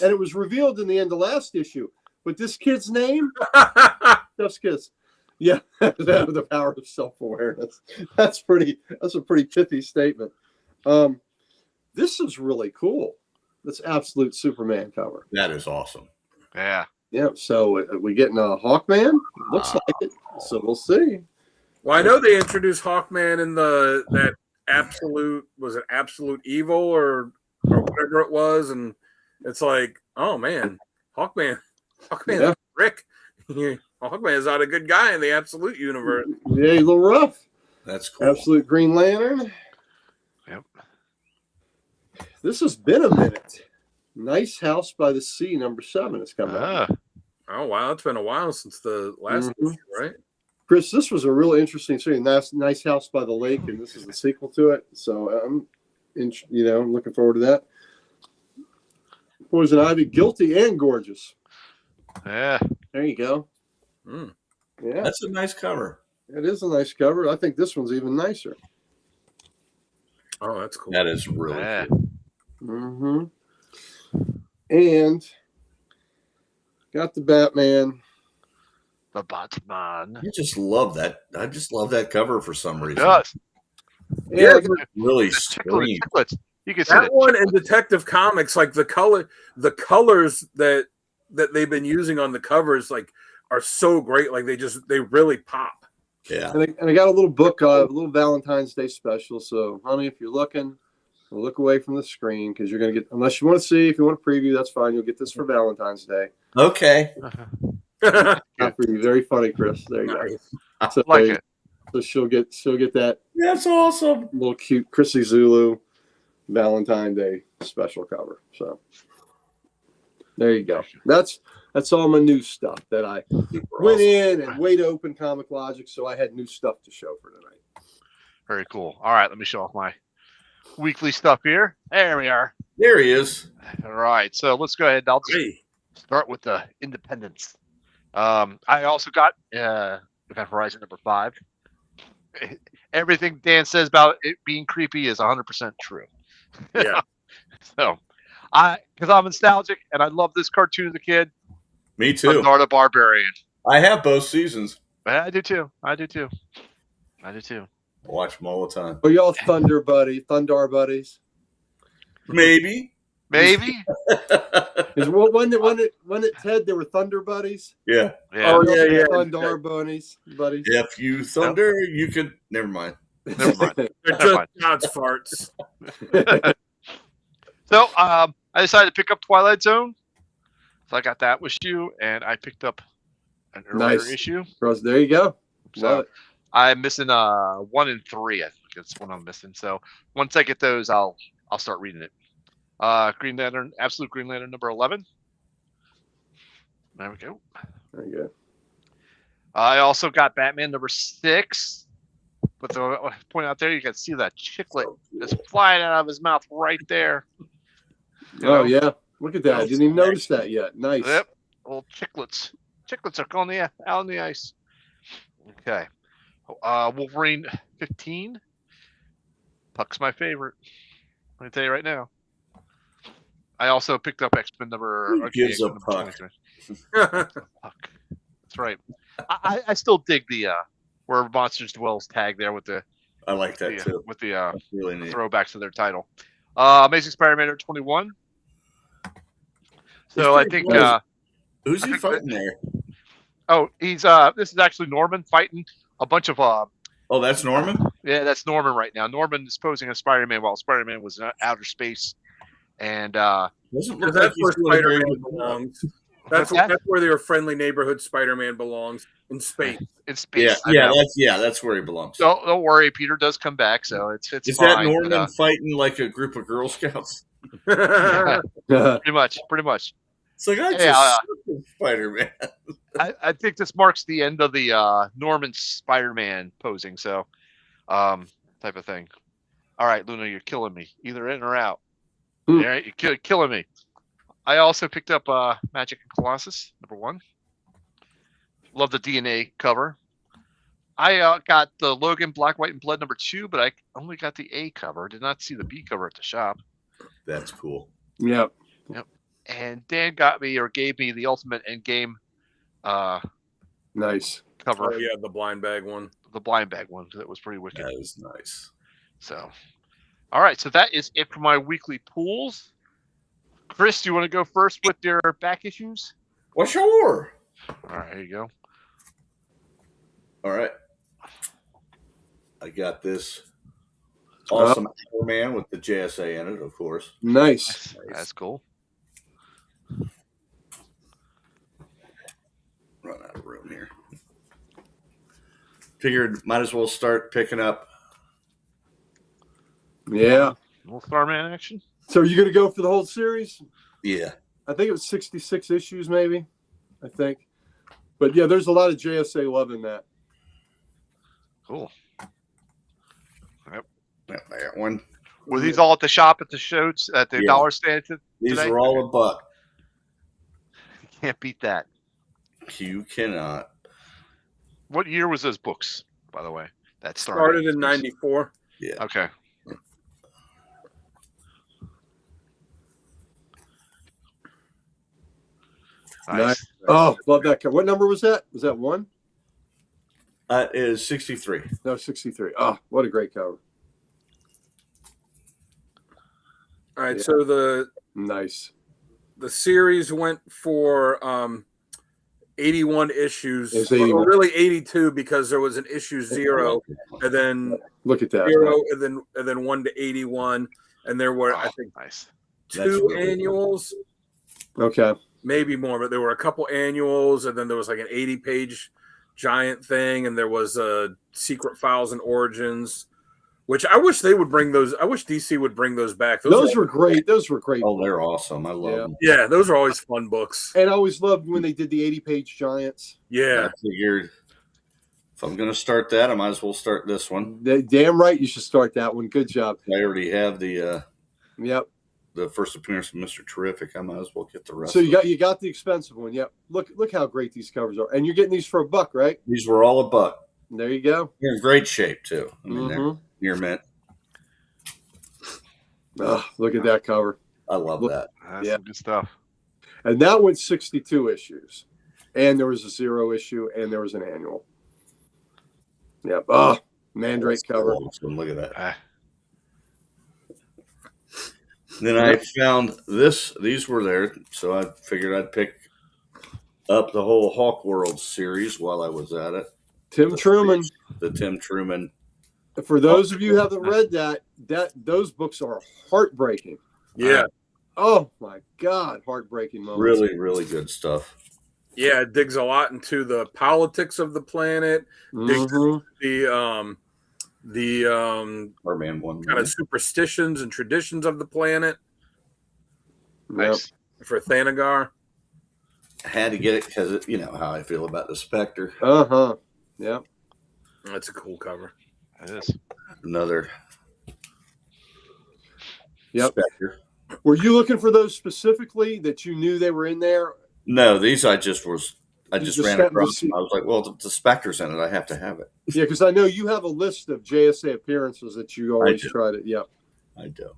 And it was revealed in the end of last issue. But this kid's name, Steph's Kiss. Yeah, the power of self-awareness. That's a pretty pithy statement. This is really cool. That's absolute Superman cover. That is awesome. Yeah. Yeah, so we getting a Hawkman? Looks like it. So we'll see. Well, I know they introduced Hawkman in that absolute evil or whatever it was, and it's like, oh man, Hawkman, Yeah. Rick, Hawkman is not a good guy in the absolute universe. Yeah, a little rough. That's cool. Absolute Green Lantern. Yep. This has been a minute. Nice House by the Sea, #7 is coming out. Oh wow, it's been a while since the last issue, right? Chris, this was a really interesting series. Nice House by the Lake, and this is the sequel to it. So I'm looking forward to that. Poison Ivy, Guilty and Gorgeous. Yeah. There you go. Mm. Yeah, That's a nice cover. it is a nice cover. I think this one's even nicer. Oh, that's cool. That is really Yeah. cool. Mm-hmm. And got the Batman. The Batman. I just love that. I just love that cover for some It reason. does. Yeah, Really The screams. chiclets. You can see That it. one in Detective Comics, like the colors that they've been using on the covers, like are so great. Like they really pop. Yeah. and I got a little book, a little Valentine's Day special. So, honey, if you're looking, look away from the screen because you're going to get, unless you want to see, if you want to preview, that's fine. You'll get this for Valentine's Day. Okay. Not for you. Very funny, Chris. There you Nice. go. So, Like it. So she'll get that That's awesome. little cute Chrissy Zulu Valentine's Day special cover. So there you go. That's all my new stuff that I went in and way to open Comic Logic, so I had new stuff to show for tonight. Very cool. All right, let me show off my weekly stuff here. There we are. There he is. All right, so let's go ahead. I'll just Hey, start with the Independence. I also got Event Horizon #5. Everything Dan says about it being creepy is 100% true. yeah. So, because I'm nostalgic and I love this cartoon as a kid, Me too. Thor the Barbarian. I have both seasons. I do too. I do too. Watch them all the time. Are y'all Thundar buddies? Maybe. Maybe. Is when it Ted they were Thunder buddies? Yeah. Yeah. Oh yeah. Thundar buddies. If you thunder, you could. Never mind. Never mind. They're Never just mind. God's farts. So I decided to pick up Twilight Zone. So I got that issue, and I picked up an earlier Nice. issue. Cross, there you go. So Love it. I'm missing 1 and 3. I think that's what I'm missing. So once I get those, I'll start reading it. Green Lantern, Absolute Green Lantern #11. There we go. Very good. I also got Batman #6. But the point out there, you can see that chiclet just flying out of his mouth right there. You Oh know? yeah, look at that. I didn't even notice that yet. Nice. Yep. Little chiclets. Chiclets are going out on the ice. Okay. Wolverine 15. Puck's my favorite. Let me tell you right now. I also picked up X-Men number. Who gives a X-Men puck? 23. Puck. That's right. I still dig the where Monsters Dwells tag there with the I like that too. with the That's really neat. throwbacks to their title. Amazing Spider-Man number 21. So I think close. Who's I he think fighting there? he's this is actually Norman fighting a bunch of Oh, that's Norman? yeah, that's Norman right now. Norman is posing as Spider-Man while Spider-Man was in outer space, and Doesn't look like That's he's where doing a very Spider-Man good job. belongs. That's that? that's where your friendly neighborhood Spider-Man belongs in space. in space. Yeah, I know. that's where he belongs. Don't worry, Peter does come back, so it's Is fine. that Norman but, fighting like a group of Girl Scouts? yeah, pretty much. It's like I Yeah, just Spider-Man. I think this marks the end of the Norman Spider-Man posing, so type of thing. All right, Luna, you're killing me. Either in or out. Hmm. All right, you're killing me. I also picked up Magic and Colossus number 1. Love the DNA cover. I got the Logan Black, White, and Blood number 2, but I only got the A cover. Did not see the B cover at the shop. That's cool. Yep. And Dan got me or gave me the Ultimate Endgame Nice. cover, Oh yeah, the blind bag one. the blind bag one. That was pretty wicked. That is nice. So, all right. So that is it for my weekly pools. Chris, do you want to go first with your back issues? Well, sure. All right, here you go. All right. I got this awesome Aquaman with the JSA in it, of course. Nice. That's cool. Run out of room here. Figured might as well start picking up. Yeah. Little Starman action. So are you going to go for the whole series? Yeah. I think it was 66 issues, maybe. I think. But yeah, there's a lot of JSA love in that. Cool. I got one. Were these all at the shop at the shows at the Yeah. dollar stand These today? are all a buck. Can't beat that. You cannot. What year was those books, by the way? That Started in '94. Yeah. Okay. Nice. Oh, love that cover. What number was that? Was that 1? That is 63. No, 63. Oh, what a great cover. All right, Yeah. so the Nice. series went for 81 issues. It's Or 81. really 82 because there was an issue 0 and then Look at that. 0 and then 1 to 81, and there were I think Nice. That's 2 really annuals, Okay. maybe more, but there were a couple annuals, and then there was like an 80-page giant thing, and there was Secret Files and Origins, which I wish they would bring those. I wish DC would bring those back. Those were great. Those were great. Oh, they're awesome. I love Yeah. them. Yeah, those are always fun books. And I always loved when they did the 80-page giants. Yeah, I figured if I'm going to start that, I might as well start this one. Damn right you should start that one. Good job. I already have the Yep. first appearance of Mr. Terrific. I might as well get the rest. So of you got the expensive one. Yep. Look how great these covers are. And you're getting these for a buck, right? These were all a buck. There you go. They're in great shape too. I mean, they're Mhm. near mint. Oh, look at that cover. I love that. That's Yeah. some good stuff. And that went 62 issues. And there was a 0 issue and there was an annual. Yep. Oh, Mandrake That's cover. awesome. Look at that. Ah, Then I found this. These were there, so I figured I'd pick up the whole Hawk World series while I was at it. Tim Truman. The Tim Truman. For those of you who haven't read that those books are heartbreaking. yeah, Oh my God, heartbreaking moments. Really, really good stuff. yeah. It digs a lot into the politics of the planet, Mhm. the Merman one. kind of superstitions and traditions of the planet Yep. nice. for Thanagar. I had to get it because you know how I feel about the Spectre. Uh-huh. Yep. That's a cool cover. It is. Another Yep. Spectre. Were you looking for those specifically that you knew they were in there? No, these I just The ran Spe- across the- them. I was like, well, the Spectre's in it. I have to have it. Yeah, because I know you have a list of JSA appearances that you always do. try to. Yeah. I do.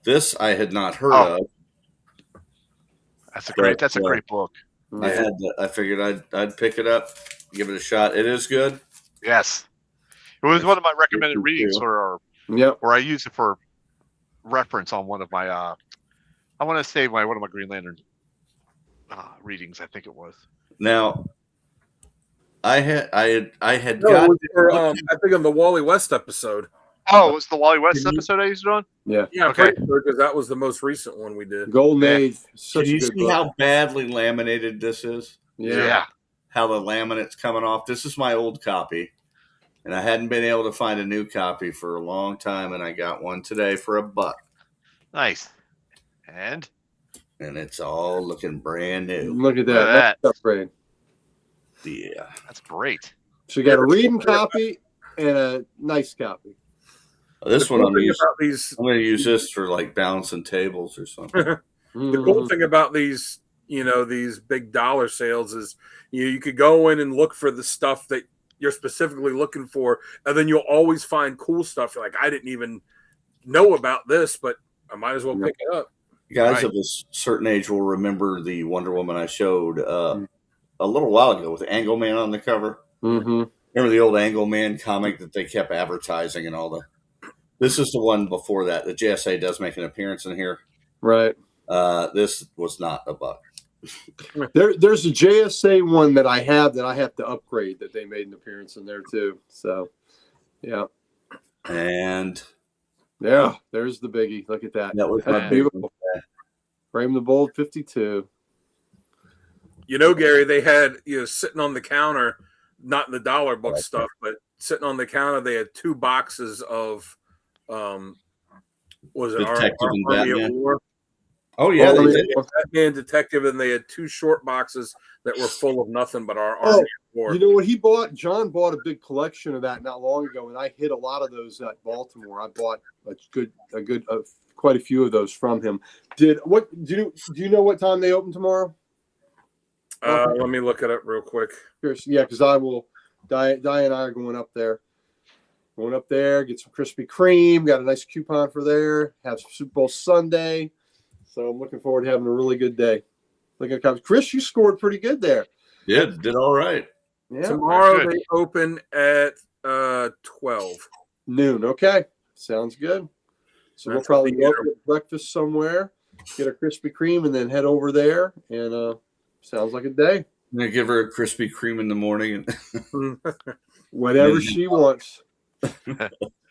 This I had not heard Oh. of. That's a great book. I figured I'd pick it up, give it a shot. It is good. Yes. It was one of my recommended Me readings too. Yep. or I use it for reference on one of my I want to say one of my Green Lantern readings, I think it was. Now, I had No, got it was for, I think on the Wally West episode. Oh, it was the Wally West Can you- episode I used it on? Yeah. Yeah, Okay. because that was the most recent one we did. Golden Yeah. Age. Such Can you a good see book. how badly laminated this is? Yeah. How the laminate's coming off. This is my old copy, and I hadn't been able to find a new copy for a long time, and I got one today for $1. Nice. And And it's all looking brand new. Look at Look at that. That's upgrade. Yeah. that's great. So you got a reading copy and a nice copy. This The one cool I'm thing using. about these, I'm going to use this for like balancing tables or something. the Mm-hmm. cool thing about these, these big dollar sales is you could go in and look for the stuff that you're specifically looking for, and then you'll always find cool stuff. You're like, I didn't even know about this, but I might as well pick it up. Guys Right. of a certain age will remember the Wonder Woman I showed a little while ago with Angleman on the cover. Mm-hmm. Remember the old Angleman comic that they kept advertising and all the. This is the one before that. The JSA does make an appearance in here. Right. This was not $1. There's a JSA one that I have to upgrade that they made an appearance in there too. So, yeah. And Yeah, there's the biggie. Look at that. that was my That's big beautiful. Frame the Bold 52. Gary, they had sitting on the counter, not in the dollar book stuff, but sitting on the counter, they had 2 boxes of was it Detective and Army of Batman. War? Oh yeah, Oh, they yeah. did. Batman Detective, and they had 2 short boxes that were full of nothing but our Oh, Army of War. You know what he bought? John bought a big collection of that not long ago, and I hit a lot of those at Baltimore. I bought quite a few of those from him. Do you know what time they open tomorrow? Let me look it up real quick. Yeah, because I will. Di and I are going up there. Get some Krispy Kreme. Got a nice coupon for there. Have some Super Bowl Sunday. So I'm looking forward to having a really good day. Chris, you scored pretty good there. Did all right. Yeah, Tomorrow good. they open at 12. noon. Okay, sounds good. So we'll That's probably the go year. get breakfast somewhere, get a Krispy Kreme, and then head over there. And sounds like a day. I'm gonna give her a Krispy Kreme in the morning. And Whatever Yeah. she wants.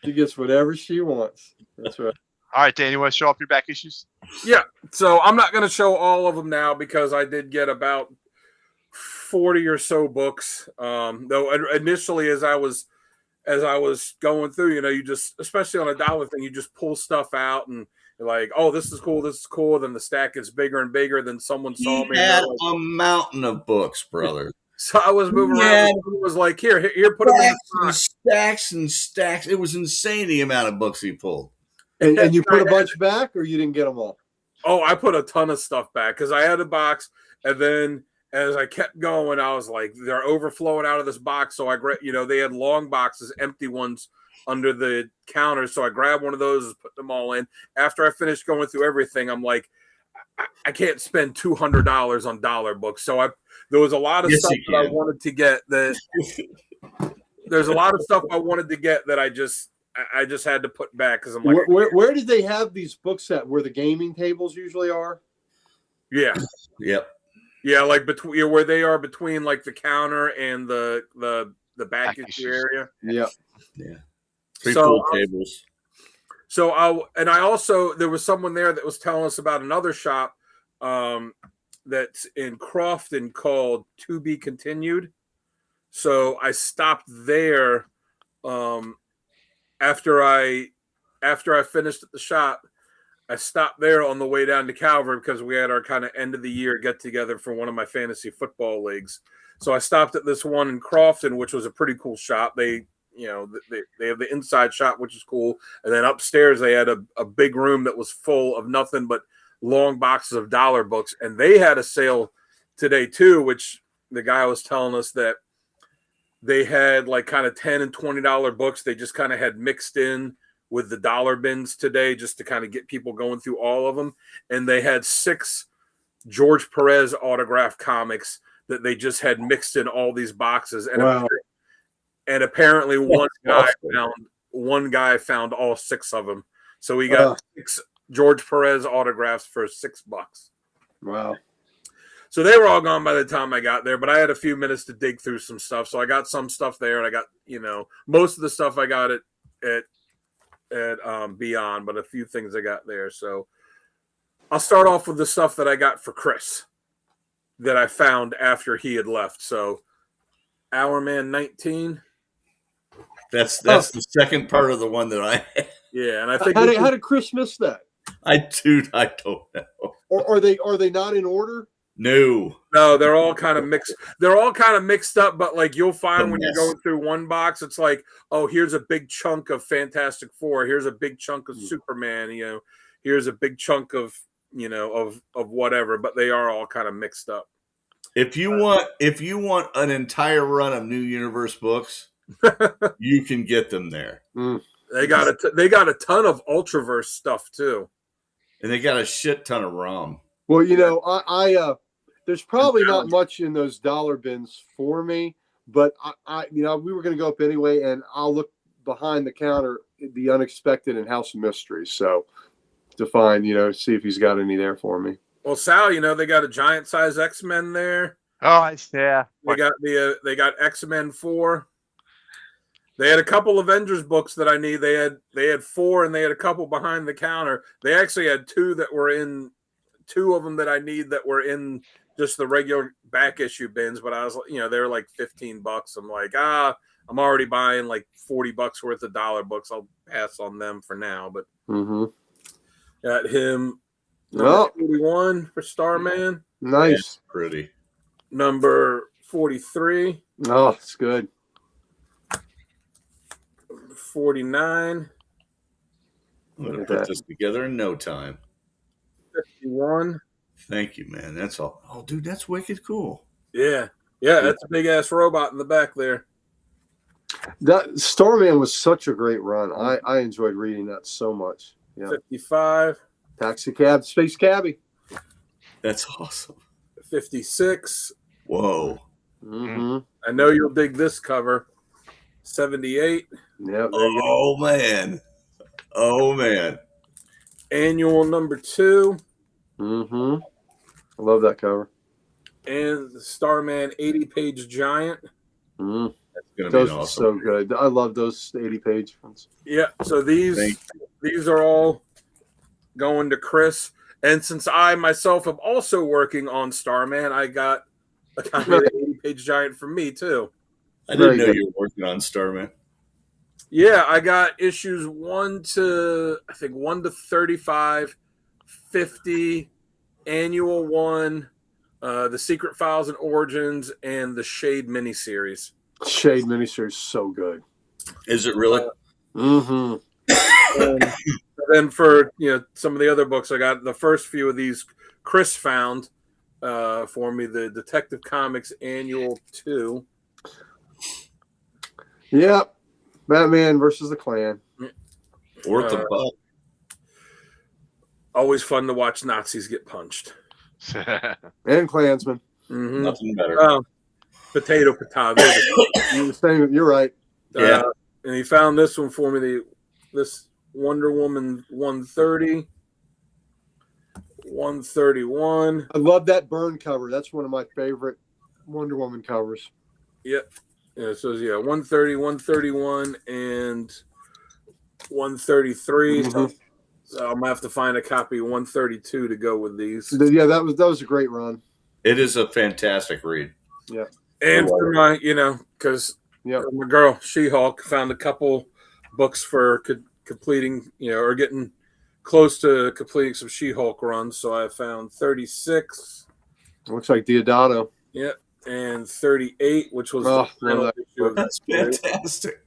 She gets whatever she wants. That's right. All right, Dan, you want to show off your back issues? Yeah, so I'm not going to show all of them now because I did get about 40 or so books. Though initially, as I was going through, you just, especially on a dollar thing, you just pull stuff out and you're like, oh, this is cool. Then the stack gets bigger and bigger. Then someone saw he me. And had they're like, a mountain of books, brother. so I was moving Yeah. around. And someone was like, here, put them in Stacks the and box. stacks and stacks. It was insane the amount of books he pulled. And you put a bunch back, or you didn't get them all? Oh, I put a ton of stuff back because I had a box, and then as I kept going, I was like, they're overflowing out of this box. So they had long boxes, empty ones under the counter. So I grabbed one of those and put them all in. After I finished going through everything, I'm like, I can't spend $200 on dollar books. So there was a lot of Yes, stuff you that I can. wanted to get. There's a lot of stuff I wanted to get that I just had to put back because I'm like, Where did they have these books at? Where the gaming tables usually are? yeah. Yep. Yeah, like between where they are between like the counter and the back Back issue issues. area. Yeah. Yeah. 3 So, full tables. So I also there was someone there that was telling us about another shop that's in Crofton called To Be Continued. So I stopped there after I finished at the shop. I stopped there on the way down to Calvary because we had our kind of end of the year get together for one of my fantasy football leagues. So I stopped at this one in Crofton, which was a pretty cool shop. They have the inside shop, which is cool. And then upstairs they had a big room that was full of nothing but long boxes of dollar books, and they had a sale today too, which the guy was telling us that they had like kind of $10 and $20 books. They just kind of had mixed in with the dollar bins today just to kind of get people going through all of them. And they had 6 George Perez autograph comics that they just had mixed in all these boxes. And, Wow. and apparently one guy found all 6 of them. So we got 6 George Perez autographs for $6. Wow. So they were all gone by the time I got there, but I had a few minutes to dig through some stuff. So I got some stuff there, and I got, most of the stuff I got at Beyond, but a few things I got there. So I'll start off with the stuff that I got for Chris that I found after he had left. So Our Man 19. That's the second part of the one that I had. Yeah, and I think How did Chris miss that? I don't know. Or are they not in order? No, they're all kind of mixed. They're all kind of mixed up, but like you'll find when you're going through one box, it's like, oh, here's a big chunk of Fantastic Four. Here's a big chunk of Superman. Here's a big chunk of of whatever. But they are all kind of mixed up. If you want an entire run of New Universe books, you can get them there. They got a ton of Ultraverse stuff too, and they got a shit ton of ROM. Well, I there's probably not much in those dollar bins for me, but I we were going to go up anyway, and I'll look behind the counter, the Unexpected and House of Mysteries, so to find, see if he's got any there for me. Well, Sal, they got a giant size X-Men there. Oh, yeah. They got X-Men 4. They had a couple Avengers books that I need. They had 4, and they had a couple behind the counter. They actually had 2 that were in 2 of them that I need that were in just the regular back issue bins, but I was, they were like $15. I'm like, I'm already buying like $40 worth of dollar books. I'll pass on them for now. But got him number 41 for Starman. Nice, That's pretty. Number 43. Oh, it's good. 49. I'm gonna put this together in no time. 51. Thank you, man. That's all. Oh, dude, that's wicked cool. Yeah, that's a big ass robot in the back there. That Starman was such a great run. I enjoyed reading that so much. Yeah. 55. Taxi Cab, Space Cabbie. That's awesome. 56. Whoa. I know you'll dig this cover. 78. Yep. Oh man. Annual number 2. I love that cover. And the Starman 80-page giant. That's gonna Those be are awesome. so good. I love those 80-page ones. Yeah, so these are all going to Chris. And since I myself am also working on Starman, I got a copy of the 80-page giant for me too. I didn't know you were working on Starman. Yeah, I got issues 1 to 35, 50, Annual 1, the Secret Files and Origins, and the Shade miniseries. Shade miniseries, so good. Is it really? Mm-hmm. And then for some of the other books, I got the first few of these Chris found for me, the Detective Comics Annual 2. Yep. Batman versus the Klan. Worth the buck. Always fun to watch Nazis get punched. And Klansmen. Nothing better. Potato. You're right. Yeah. And he found this one for me, this Wonder Woman 130, 131. I love that burn cover. That's one of my favorite Wonder Woman covers. Yep. Yeah, so 130, 131, and 133. So I'm gonna have to find a copy of 132 to go with these. Yeah, that was a great run. It is a fantastic read. Yeah. And for my, because my girl She-Hulk found a couple books for completing, or getting close to completing some She-Hulk runs. So I found 36. Looks like Diodato. Yep. And 38, which was the final issue of That's fantastic.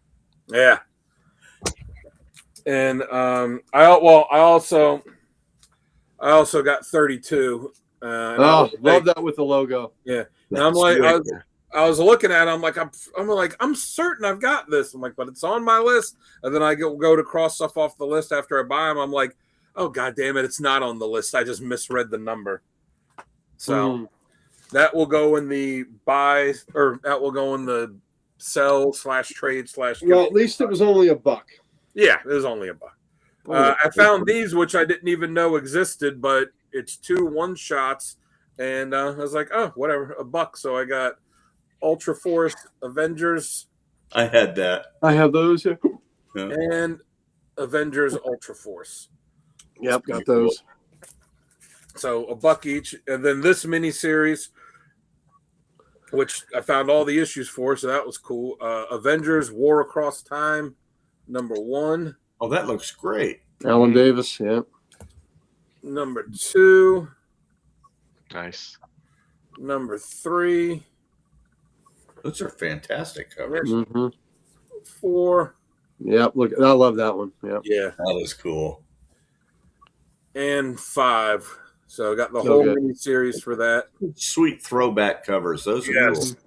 I also got 32. And I Oh, was love like, that with the logo. yeah. And I'm like, I was looking at it, I'm certain I've got this. I'm like, but it's on my list. And then I go to cross stuff off the list after I buy them. I'm like, oh, God damn it, it's not on the list. I just misread the number. So that will go in the buy, or that will go in the sell / trade / Well, at least it was only $1. Yeah, it was only $1. I found these, which I didn't even know existed, but it's 2 one-shots. And I was like, oh, whatever, $1. So I got Ultra Force Avengers. I had that. I have those. Yeah. And Avengers Ultra Force. Yep, got those. So $1 each. And then this miniseries, which I found all the issues for, so that was cool. Avengers War Across Time, #1. Oh, that looks great. Alan Davis, yeah. #2. Nice. #3. Those are fantastic covers. 4. Yep, look, I love that one. Yep. Yeah. That is cool. And 5. So I got the So whole good. miniseries for that. Sweet throwback covers. Those are Yes. cool.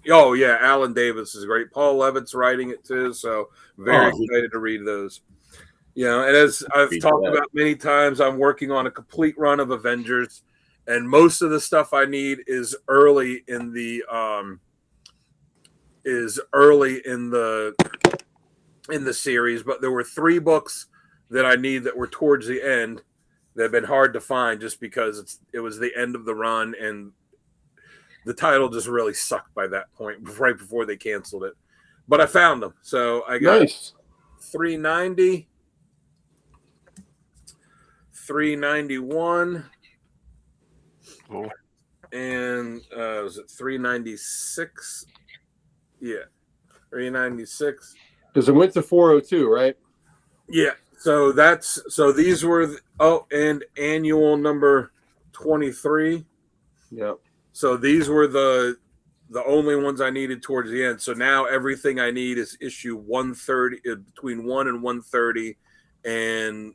Oh, yeah. Alan Davis is great. Paul Levitt's writing it too. So very Oh, excited to read those. You know, and as I've Be talked glad. about many times, I'm working on a complete run of Avengers, and most of the stuff I need is early in the series. But there were 3 books that I need that were towards the end that have been hard to find just because it was the end of the run, and the title just really sucked by that point, right before they canceled it. But I found them, so I got Nice. 390. 391, Cool. and was it 396? Yeah, 396. Because it went to 402, right? Yeah. So these were and annual number 23. Yep. So these were the only ones I needed towards the end. So now everything I need is issue 130, between 1 and 130, and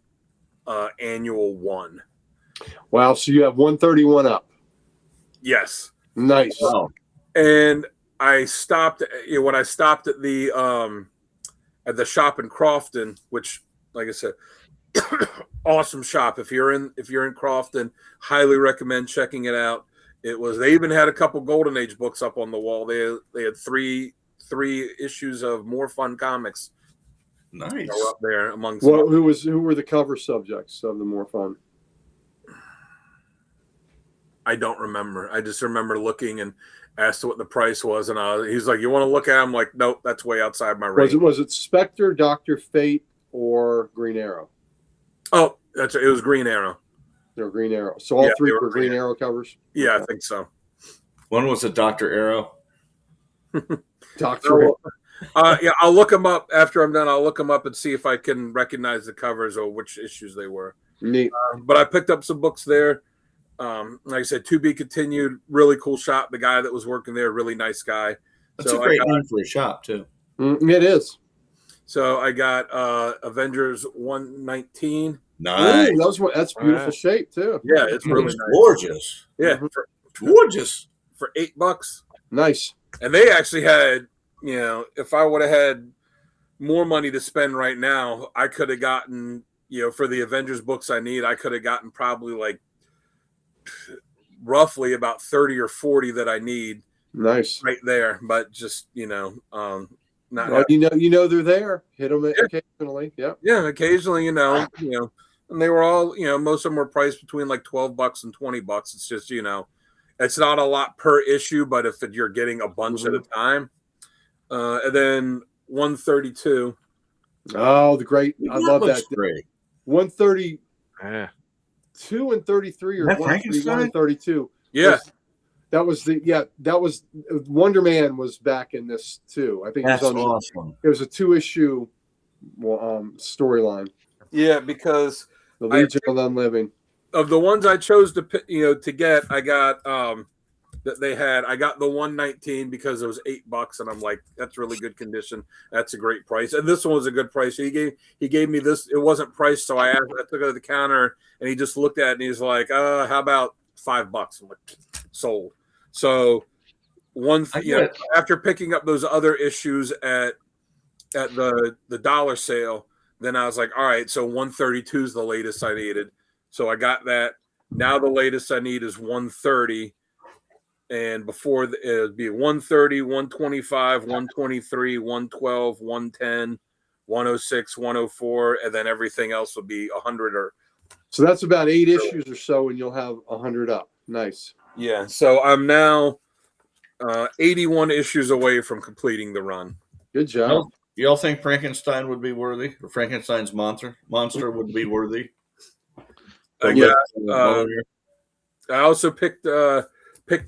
annual 1. Wow. So you have 131 up. Yes. Nice. Wow. And I stopped when I stopped at the shop in Crofton, which, like I said, awesome shop. If you're in Crofton, highly recommend checking it out. They even had a couple Golden Age books up on the wall. They had three issues of More Fun Comics. Nice. Up there amongst Who were the cover subjects of the More Fun? I don't remember. I just remember looking and asked what the price was, and he's like, "You want to look at?" I'm like, "Nope, that's way outside my range." Was it Spectre, Dr. Fate, or Green Arrow? Oh, it was Green Arrow. No, Green Arrow. So all Yeah, 3 they were were Green Green Arrow covers? Yeah, I think so. One was a Dr. Arrow. Dr. Yeah, I'll look them up after I'm done. I'll look them up and see if I can recognize the covers or which issues they were. Neat. But I picked up some books there. Like I said, to be continued. Really cool shop. The guy that was working there, really nice guy. That's a great name for a shop, too. It is. So I got Avengers 119. Nice. Ooh, that's beautiful shape too. Yeah, it's really It's nice. gorgeous. Yeah, Gorgeous. for $8. Nice. And they actually had, if I would have had more money to spend right now, I could have gotten, for the Avengers books I need, I could have gotten probably like roughly about 30 or 40 that I need Nice. right there. But just, not. Well, you know they're there. Hit them occasionally. Yep. Yeah, occasionally, and they were all, most of them were priced between like $12 and $20. It's just, it's not a lot per issue, but if you're getting a bunch at a time, and then 132. Oh, the great! I love that. Great. 132 Yeah. and 33, or That 131 and 32. Yeah, That was Wonder Man was back in this too. I think That's it was awesome. It was a 2-issue storyline. yeah, because The Legion of the Unliving. of the ones I chose to get, I got that they had. I got the 119 because it was $8, and I'm like, that's really good condition. That's a great price. And this one was a good price. He gave me this. It wasn't priced, so I took it to the counter, and he just looked at it and he's like, how about $5? I'm like, sold. So after picking up those other issues at the dollar sale, then I was like, all right, so 132 is the latest I needed. So I got that. Now the latest I need is 130. And before it would be 130, 125, 123, 112, 110, 106, 104, and then everything else will be 100 or. So that's about 8 issues or so, and you'll have 100 up. Nice. Yeah. So I'm now 81 issues away from completing the run. Good job. Y'all think Frankenstein would be worthy, or Frankenstein's monster would be worthy? I also picked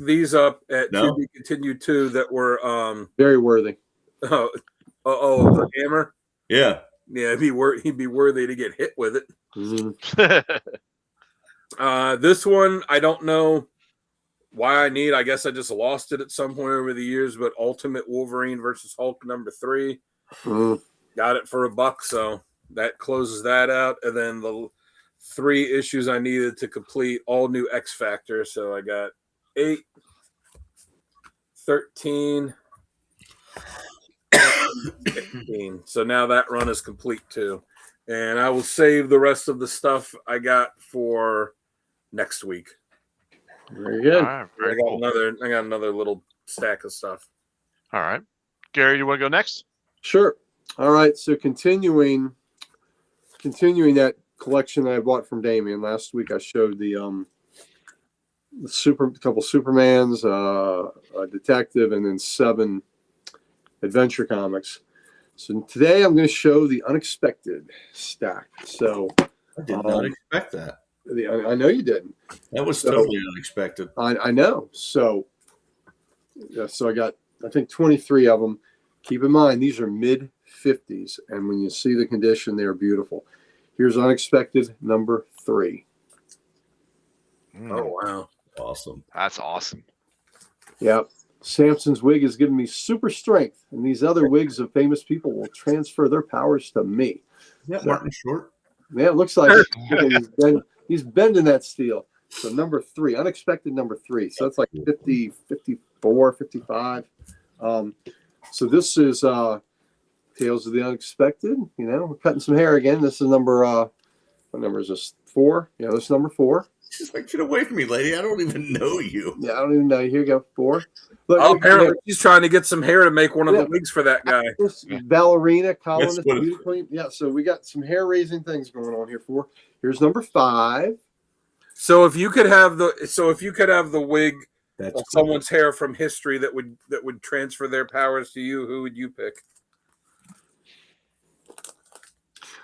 these up at To Be Continued 2 that were very worthy. The hammer. Yeah, he'd be worthy to get hit with it. Mm-hmm. This one I don't know why I need. I guess I just lost it at some point over the years. But Ultimate Wolverine versus Hulk #3, got it for $1, so that closes that out. And then the 3 issues I needed to complete all new X Factor. So I got 8, 13, 15. So now that run is complete too. And I will save the rest of the stuff I got for next week. Very good. All right, I got another little stack of stuff. All right. Gary, you want to go next? Sure. All right. So continuing that collection I bought from Damien last week, I showed the couple Supermans, a detective, and then 7 adventure comics. So today I'm going to show the unexpected stack. So I did not expect that. I know you didn't. That was totally unexpected. I know. So I got, I think, 23 of them. Keep in mind, these are mid 50s, and when you see the condition, they are beautiful. Here's unexpected number 3. Oh wow, awesome! That's awesome. Yep. Samson's wig has given me super strength, and these other wigs of famous people will transfer their powers to me. Yeah, Martin Short. Yeah, it looks like he's bending that steel. So number 3, unexpected number 3. So that's like 50, 54, 55. So this is Tales of the Unexpected. You know, we're cutting some hair again. This is number, what number is this? 4? Yeah, this is number 4. She's like, get away from me, lady. I don't even know you. Yeah, I don't even know. Here you go, 4. Look, apparently she's trying to get some hair to make one of the wigs for that guy. Ballerina, columnist, beauty queen. Yeah, so we got some hair-raising things going on here. 4. Here's number 5. So if you could have the wig of someone's hair from history that would transfer their powers to you, who would you pick?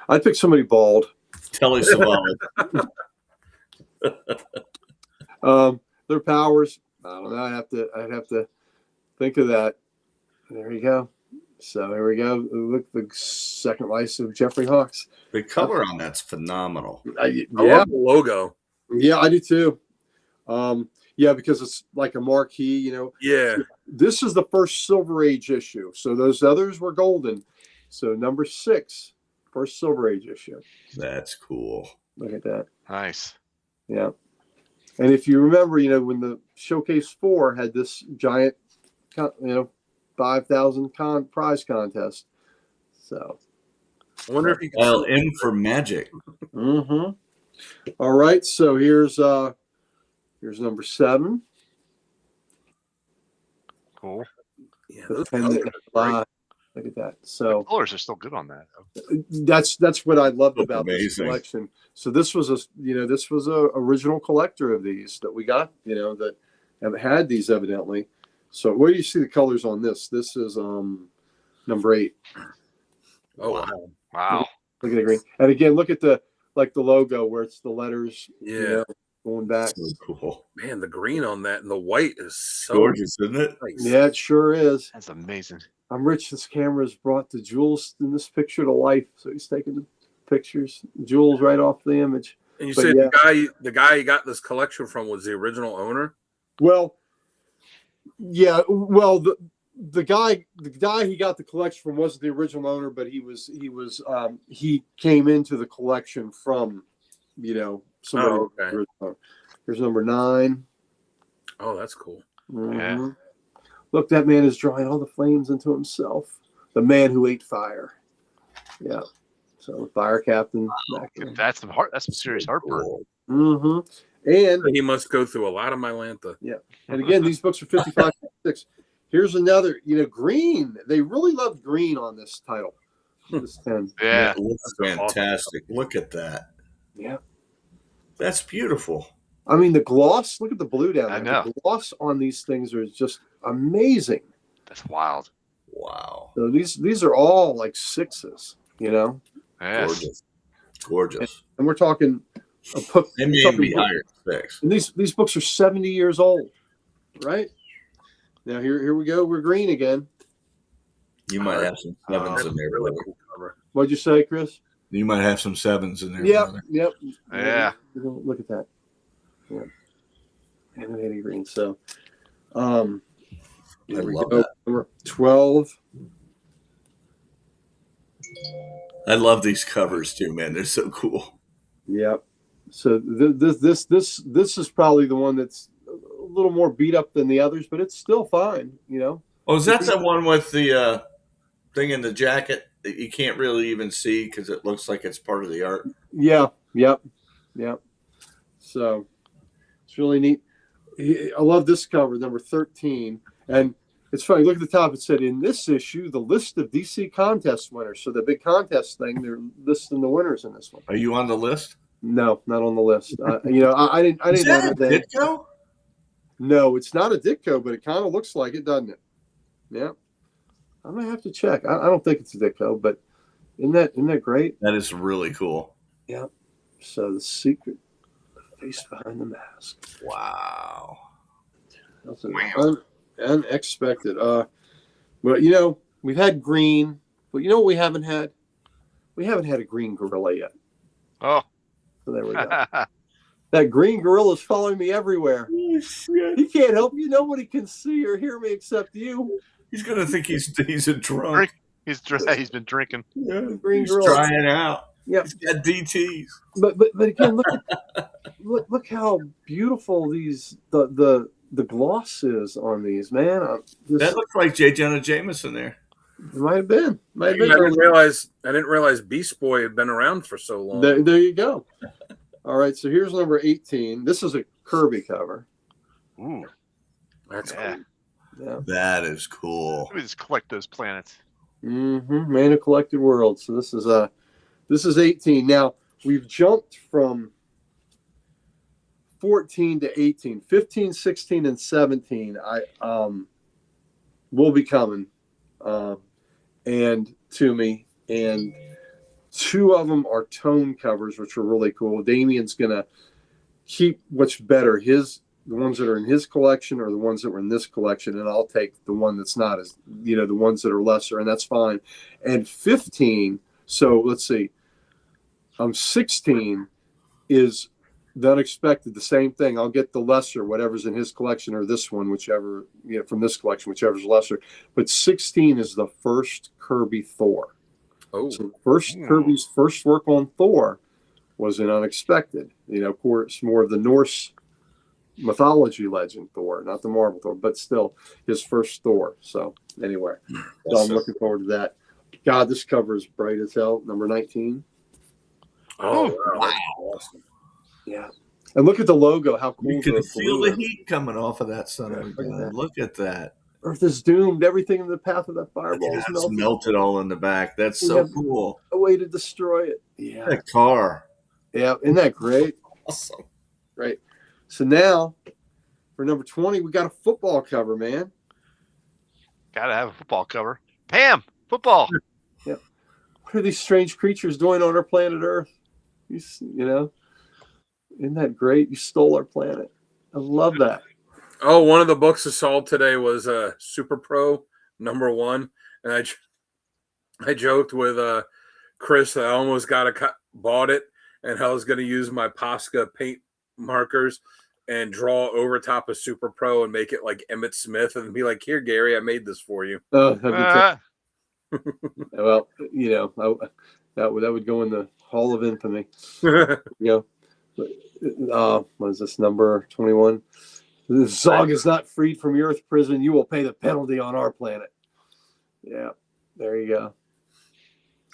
I'd pick somebody bald. Telly Savalas. Their powers, I don't know. I'd have to think of that. There you go. So here we go. Look, the second life of Jeffrey Hawks. The color on that's phenomenal. I love the logo. Yeah, I do too. Yeah, because it's like a marquee, you know. Yeah. This is the first Silver Age issue. So those others were golden. So number 6, first Silver Age issue. That's cool. Look at that. Nice. Yeah. And if you remember, you know, when the Showcase 4 had this giant, 5,000 prize contest. So I wonder if you can I'll in for magic. Mm-hmm. All right. So here's number 7. Cool. Yeah, look at that. So the colors are still good on that. that's what I loved about Amazing. this collection. So this was a original collector of these that we got, you know, that have had these evidently. So where do you see the colors on this? This is number 8. Oh wow. Wow. Look at the green. And again, look at the logo where it's the letters, Yeah. you know, going back. So cool. Man, the green on that and the white is so Gorgeous, isn't it? nice. Yeah, it sure is. That's amazing. I'm rich. This camera has brought the jewels in this picture to life. So he's taking the pictures, jewels right off the image. And you But said yeah. the guy you got this collection from was the original owner? Well, Yeah, well, the guy he got the collection from wasn't the original owner, but he came into the collection from, somebody. Oh, okay. Here's number 9. Oh, that's cool. Mhm. Look, that man is drawing all the flames into himself. The man who ate fire. Yeah. So fire captain. That's some serious heartburn. Mm-hmm. And he must go through a lot of Mylantha. Yeah. And again, these books are 55.6. Here's another, green. They really loved green on this title. This 10. Yeah. It looks fantastic. Look at that. Yeah. That's beautiful. I mean, the gloss, look at the blue down there. I know. The gloss on these things are just amazing. That's wild. Wow. So these are all like 6s, Yes. Gorgeous. And we're talking a book. They may even be higher than 6. And these books are 70 years old, right? Now here we go. We're green again. You might have some 7s in there. Really Brother. cool cover. What'd you say, Chris? You might have some 7s in there. Yep. brother. Yep. Yeah. Look at that. Yeah. Animated green. So, I love that. Number 12. I love these covers too, man. They're so cool. Yep. So this is probably the one that's a little more beat up than the others, but it's still fine. Oh, is that the one with the thing in the jacket that you can't really even see because it looks like it's part of the art? Yeah. Yep. Yep. So it's really neat. I love this cover, number 13. And it's funny. Look at the top. It said, in this issue, the list of DC contest winners. So the big contest thing, they're listing the winners in this one. Are you on the list? No, not on the list. I didn't Is know that a that. Ditko? No, it's not a Ditko, but it kind of looks like it, doesn't it? Yeah. I'm going to have to check. I don't think it's a Ditko, but isn't that great? That is really cool. Yeah. So the secret, the face behind the mask. Wow. That's unexpected. But we've had green, but you know what we haven't had? We haven't had a green gorilla yet. Oh. So there we go. That green gorilla is following me everywhere. He can't help you. Nobody can see or hear me except you. He's gonna think he's a drunk. He's been drinking. Yeah, Green he's gorilla. trying out. Yep. He's got DTs. But again, look how beautiful the gloss is on these, man. That looks like J. Jonah Jameson there. It might have been. I didn't realize Beast Boy had been around for so long. There you go. All right, so here's number 18. This is a Kirby cover. Ooh. That's Yeah. cool. Yeah. That is cool. Let me just collect those planets. Mm-hmm. Man of Collected Worlds. So this is 18. Now we've jumped from 14 to 18. 15, 16, and 17 will be coming and to me. And 2 of them are tone covers, which are really cool. Damien's gonna keep what's better, the ones that are in his collection or the ones that were in this collection, and I'll take the one that's not as the ones that are lesser, and that's fine. And 15, so let's see, 16 is the unexpected, the same thing. I'll get the lesser, whatever's in his collection, or this one, whichever, from this collection, whichever's lesser. But 16 is the first Kirby Thor. Oh, So Kirby's first work on Thor was an unexpected. Of course, more of the Norse mythology legend Thor, not the Marvel Thor, but still his first Thor. So anyway, so I'm looking forward to that. God, this cover is bright as hell. Number 19. wow. Wow. Awesome. Yeah. And look at the logo. How cool. You can the feel blue the is. heat coming off of that son of a gun. Look at that. Earth is doomed. Everything in the path of that fireball is It's melted. melted all in the back. That's We so have- cool. A way to destroy it. Yeah. That car. Yeah. Isn't that great? Awesome. Right. So now for number 20, we got a football cover, man. Gotta have a football cover. Pam, football. What are these strange creatures doing on our planet Earth? Isn't that great? You stole our planet. I love that. Oh, one of the books I saw today was Super Pro #1, and I joked with Chris that I almost bought it, and I was going to use my Posca paint markers and draw over top of Super Pro and make it like Emmett Smith and be like, "Here, Gary, I made this for you." Oh, that'd be Uh, well, that would go in the Hall of Infamy. What is this, number 21? The Zog is not freed from your Earth prison. You will pay the penalty on our planet. Yeah, there you go.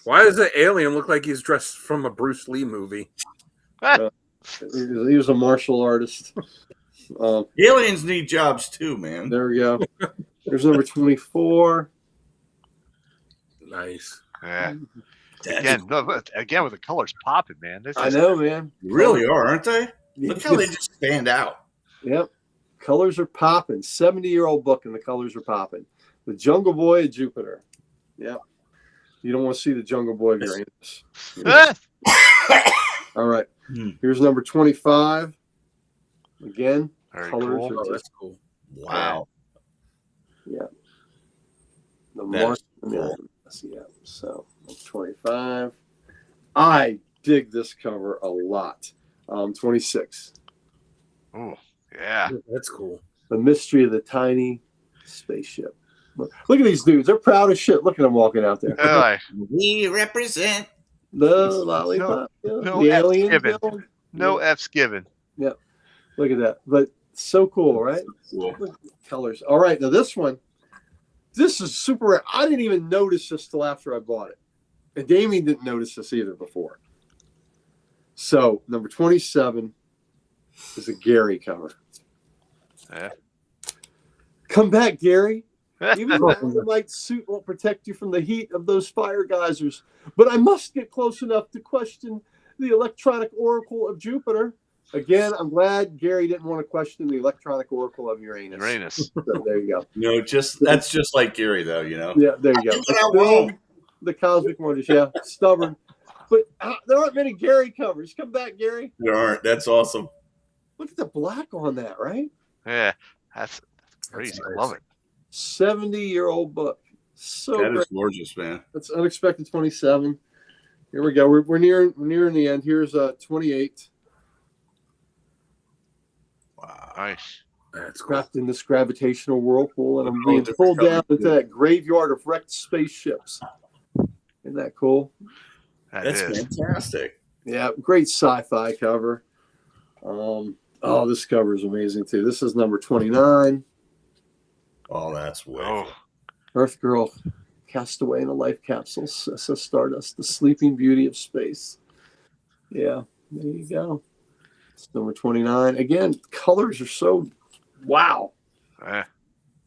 Why does the alien look like he's dressed from a Bruce Lee movie? He was a martial artist. Aliens need jobs too, man. There we go. There's number 24. Nice. yeah. Again, Again with the colors popping, man. This I is, know, man. really are, aren't they? Look how they just stand out. Yep. Colors are popping. 70-year-old book, and the colors are popping. The Jungle Boy of Jupiter. Yep. You don't want to see the Jungle Boy of Uranus. All right. Here's number 25. Again, Very colors cool. are Oh, that's cool. Wow. yeah. The That's Martian. Yeah. So 25. I dig this cover a lot. 26. Oh, yeah. That's cool. The Mystery of the Tiny Spaceship. Look at these dudes. They're proud as shit. Look at them walking out there. We represent. The lollipop. no the F's alien. given. No F's given. Yep. Look at that. But so cool, right? Cool. Look at the colors. All right. Now this one. This is super rare. I didn't even notice this till after I bought it. And Damien didn't notice this either before. So number 27 is a Gary cover. Yeah. Come back, Gary. Even the dynamite suit won't protect you from the heat of those fire geysers. But I must get close enough to question the electronic oracle of Jupiter. Again, I'm glad Gary didn't want to question the electronic oracle of Uranus. So there you go. No, that's just like Gary, though. You know. Yeah, there you go. Still the Cosmic Wonders. Yeah, stubborn. But there aren't many Gary covers. Come back, Gary. There aren't. That's awesome. Look at the black on that, right? Yeah. That's crazy. That's nice. Love it. 70-year-old book. So That great. is gorgeous, man. That's unexpected 27. Here we go. We're nearing the end. Here's 28. Wow. Nice. That's cool. Trapped in this gravitational whirlpool, and I'm Oh, being different pulled down colors, into that graveyard of wrecked spaceships. Isn't that cool? That's fantastic. Yeah, great sci-fi cover. This cover is amazing too. This is number 29. Oh, that's way. Oh, Earth Girl cast away in a life capsule. SS Stardust, the sleeping beauty of space. Yeah, there you go. It's number 29. Again, colors are so wow. yeah.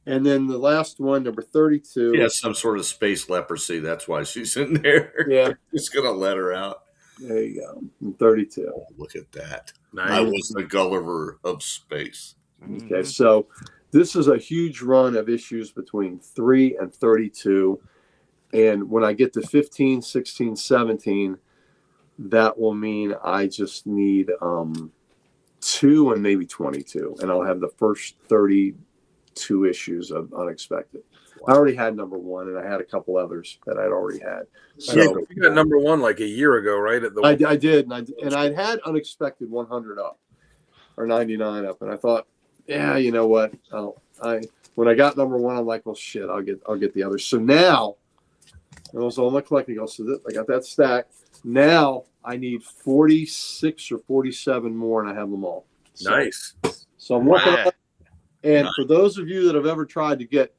And then the last one, number 32. She has some sort of space leprosy. That's why she's in there. Yeah, Just gonna let her out. there you go. And 32. Oh, look at that. Nice. I was the Gulliver of space. Okay, so this is a huge run of issues between 3 and 32. And when I get to 15, 16, 17, that will mean I just need 2 and maybe 22. And I'll have the first 32 issues of Unexpected. I already had number 1, and I had a couple others that I'd already had. So You got number 1 like a year ago, right? At the I did, and I'd had Unexpected 100 up or 99 up, and I thought, yeah, you know what? When I got number 1, I'm like, well, shit, I'll get the others. So now, it was all my collecting. So I got that stack. Now I need 46 or 47 more, and I have them all. So, nice. So I'm working on Wow. it. And for those of you that have ever tried to get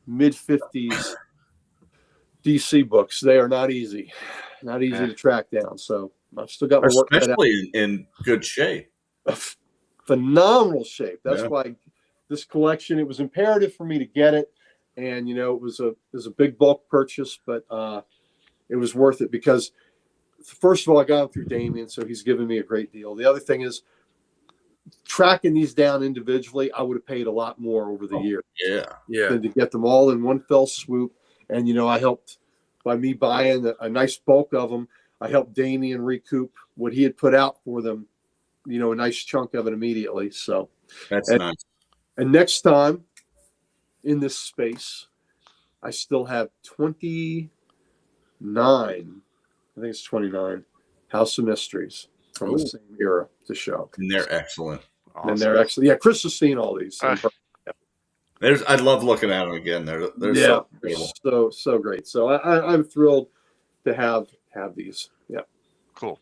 mid-50s DC books, they are not easy. Not easy to track down. So I've still got my work cut out. Especially in good shape. Phenomenal shape. That's Yeah. why this collection, it was imperative for me to get it. And, you know, it was a big bulk purchase, but it was worth it because, first of all, I got them through Damien, so he's given me a great deal. The other thing is, tracking these down individually, I would have paid a lot more over the year Yeah. than to get them all in one fell swoop. And, you know, I helped by me buying a nice bulk of them. I helped Damien recoup what he had put out for them, you know, a nice chunk of it immediately. So That's nice. and next time in this space, I still have 29. I think it's 29 House of Mysteries from the same era to show. And they're excellent. And Awesome. they're actually, Chris has seen all these. I love looking at them again. They're so incredible. so great. So I'm thrilled to have these. Yeah. Cool.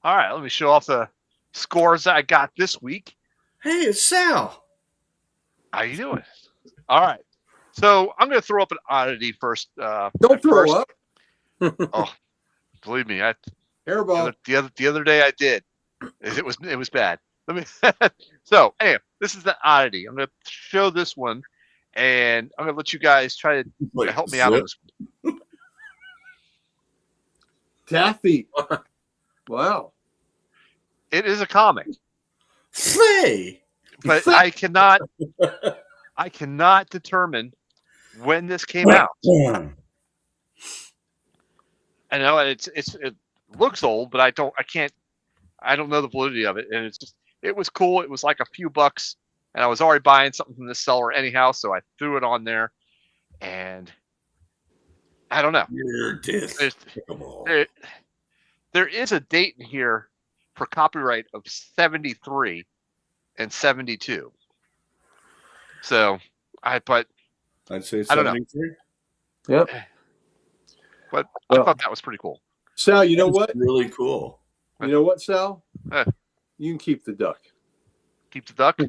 All right, let me show off the scores that I got this week. Hey, it's Sal. How you doing? All right. So I'm going to throw up an oddity first. Don't throw up. Oh, believe me, Hairball. the other day I did. It was bad. Let me. So anyway, this is the oddity. I'm going to show this one, and I'm going to let you guys try to help me out on this one. Daffy. Wow. It is a comic, Hey. but I cannot determine when this came out. I know it looks old, but I don't know the validity of it. And it was cool. It was like a few bucks, and I was already buying something from this seller anyhow, so I threw it on there, and I don't know. You're despicable. There is a date in here for copyright of 73 and 72. So I'd say I don't know. 73. Yep. But I thought that was pretty cool. Sal, you know what? Really cool. You know what, Sal? Eh. You can keep the duck. Keep the duck.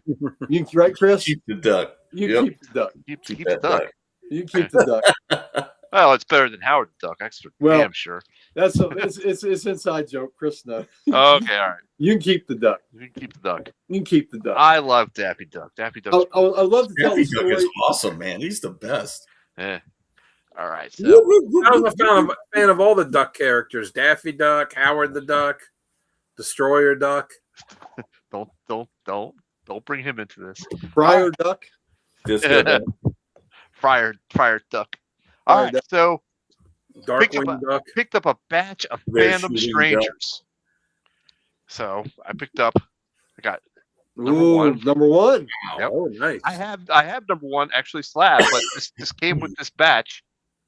You can, right, Chris? Keep the duck. You keep the duck. Keep the that duck. You keep the duck. Well, it's better than Howard the Duck. That's for damn sure. It's inside joke, Chris. No. Okay, all right. You can keep the duck. You can keep the duck. You can keep the duck. I love Daffy Duck. Daffy Duck. I love to tell Daffy the Duck story. is awesome, man. He's the best. Yeah. All right. So I was a fan of all the duck characters: Daffy Duck, Howard the Duck, Destroyer Duck. don't bring him into this. Friar Duck. Friar Duck. All right. So Darkwing Duck. picked up a batch of They're Phantom shooting Strangers. So I got Ooh, number one. Yep. Oh, nice. I have number one actually slab, but this came with this batch,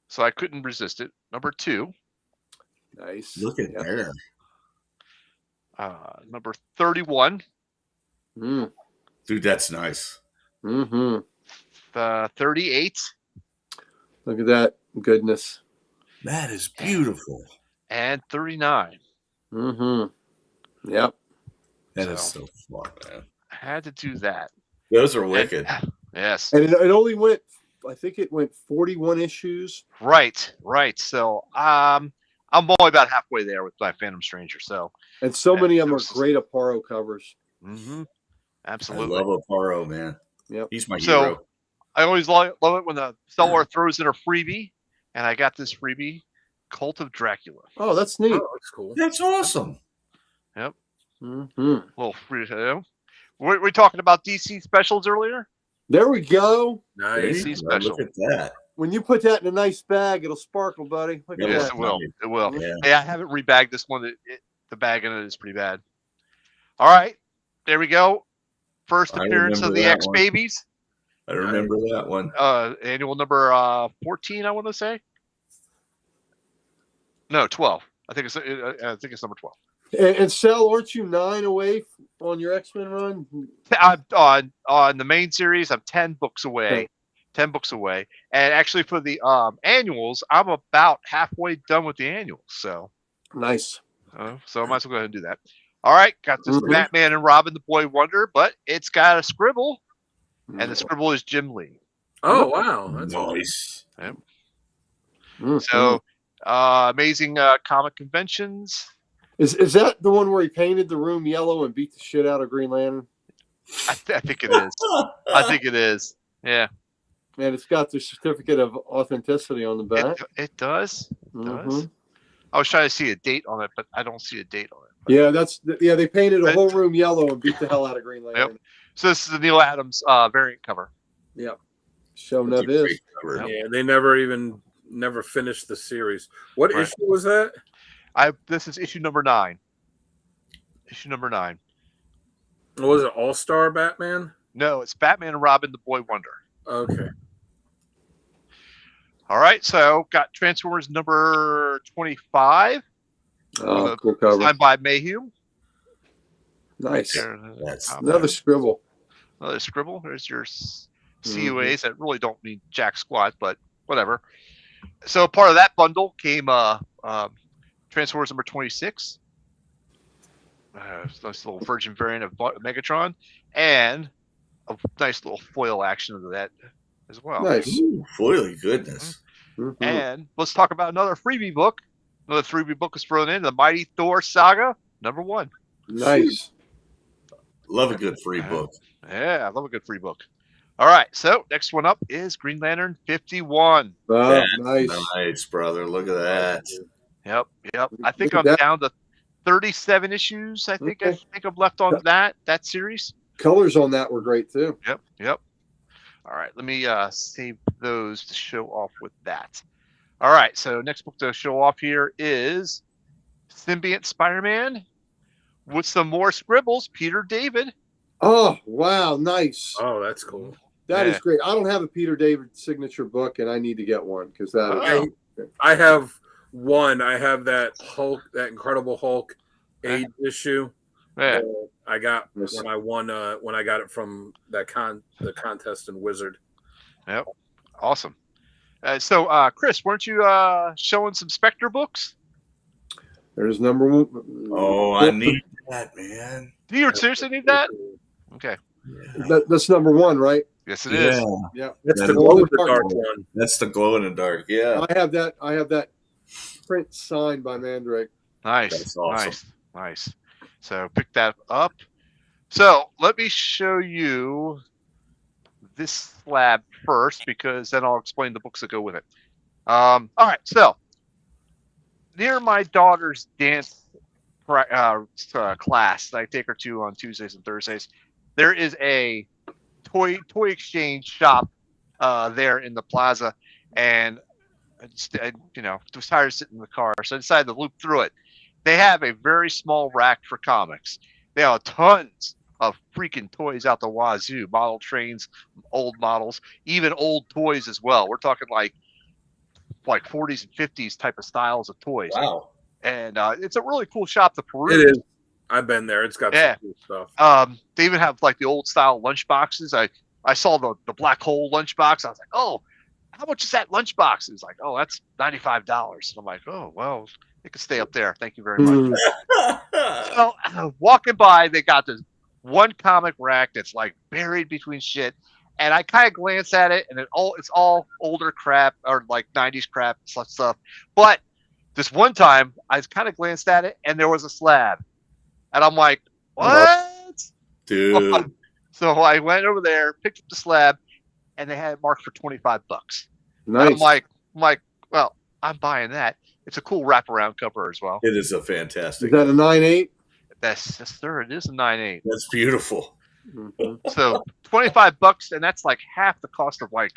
so I couldn't resist it. Number two. Nice. Look at there. Number 31. Mm. Dude, that's nice. Mm-hmm. 38. Look at that goodness. That is beautiful. And 39. Mm-hmm. Yep. That is so fun, man. I had to do that. Those are wicked. Yes. And it only went, I think it went 41 issues. Right. So I'm only about halfway there with my Phantom Stranger. So. And so many of them are great Aparo covers. Mm-hmm. I Absolutely. love Aparo, man. Yep. He's my So hero. I always love it when the seller throws in a freebie, and I got this freebie, Cult of Dracula. Oh, that's neat. Oh, that's cool. That's awesome. Mm-hmm. Well, we're talking about DC specials earlier. There we go. Nice. DC special. Look at that. When you put that in a nice bag, it'll sparkle, buddy. Look at Yes, that. it will. It will. Yeah. Hey, I haven't rebagged this one. The bag in it is pretty bad. All right, there we go. First I appearance of remember the that X one. Babies. I remember that one. Annual number 14. I want to say. No, 12. I think it's number 12. And Sal, aren't you 9 away on your X-Men run? I'm on the main series. I'm 10 books away. Okay. 10 books away. And actually, for the annuals, I'm about halfway done with the annuals. So Nice. so I might as well go ahead and do that. All right, got this Mhm. Batman and Robin, the Boy Wonder, but it's got a scribble, and the scribble is Jim Lee. Oh, wow. That's Nice. Mhm. So amazing comic conventions. Is that the one where he painted the room yellow and beat the shit out of Green Lantern? I think it is. I think it is. Yeah, And it's got the certificate of authenticity on the back. it does. It does. Mhm. I was trying to see a date on it, but I don't see a date on it. Yeah, they painted a whole room yellow and beat the hell out of Green Lantern. So this is the Neil Adams variant cover. Yep. Showing That's up a is. great cover. Yeah, they never finished the series. What Right. issue was that? This is issue number 9. Issue number 9. What was it, All-Star Batman? No, it's Batman and Robin, the Boy Wonder. Okay. All right, so got Transformers number 25, Oh, cool cover. signed by Mayhew. Nice. There, That's Another scribble. another scribble. There's your CUAs that really don't mean jack squat, but whatever. So part of that bundle came Transformers number 26. Nice little Virgin variant of Megatron, and a nice little foil action of that as well. Nice. Ooh, foily goodness. Mhm. And let's talk about another freebie book. Another freebie book is thrown in, the Mighty Thor Saga number 1. Nice. Love a good free book. Yeah, I love a good free book. All right, so next one up is Green Lantern 51. Oh, That's nice. nice, brother. Look at that. Yep. I think Look I'm at that. down to 37 issues. I think Okay. I'm left on that series. Colors on that were great too. Yep. All right, let me save those to show off with that. All right, so next book to show off here is Symbiont Spider-Man with some more scribbles. Peter David. Oh, wow. Nice. Oh, that's cool. That is Yeah. great. I don't have a Peter David signature book, and I need to get one because that is. Oh. I have one. I have that Hulk, that Incredible Hulk age issue. Yeah. I got Yes. when I won when I got it from the contest in Wizard. Awesome. So, Chris, weren't you showing some Spectre books? There's number one. Oh, I need that, man. Do you seriously need that? Okay. That's number one, right? Yes, it is. Yeah. That's That the is glow in the the dark dark one. That's the glow in the dark. Yeah. I have that print signed by Mandrake. Nice. That's awesome. Nice. So pick that up. So let me show you this slab first, because then I'll explain the books that go with it. All right. So near my daughter's dance class that I take her to on Tuesdays and Thursdays, there is a toy exchange shop there in the plaza, and I was tired of sitting in the car, so I decided to loop through it. They have a very small rack for comics. They have tons of freaking toys out the wazoo, model trains, old models, even old toys as well. We're talking like 40s and 50s type of styles of toys. Wow. And it's a really cool shop to peruse. It is. I've been there. It's got some cool stuff. They even have like the old style lunch boxes. I saw the black hole lunch box. I was like, oh, how much is that lunch box? It's like, oh, that's $95. And I'm like, oh, well, it can stay up there. Thank you very much. So walking by, they got this one comic rack that's like buried between shit. And I kind of glance at it, and it's all older crap or like 90s crap stuff. But this one time, I kind of glanced at it, and there was a slab. And I'm like, what? Dude. So I went over there, picked up the slab, and they had it marked for $25. Nice. And I'm like, well, I'm buying that. It's a cool wraparound cover as well. It is a Is fantastic. that a 9.8? Yes, sir. It is a 9.8. That's beautiful. Mm-hmm. So $25, and that's like half the cost of like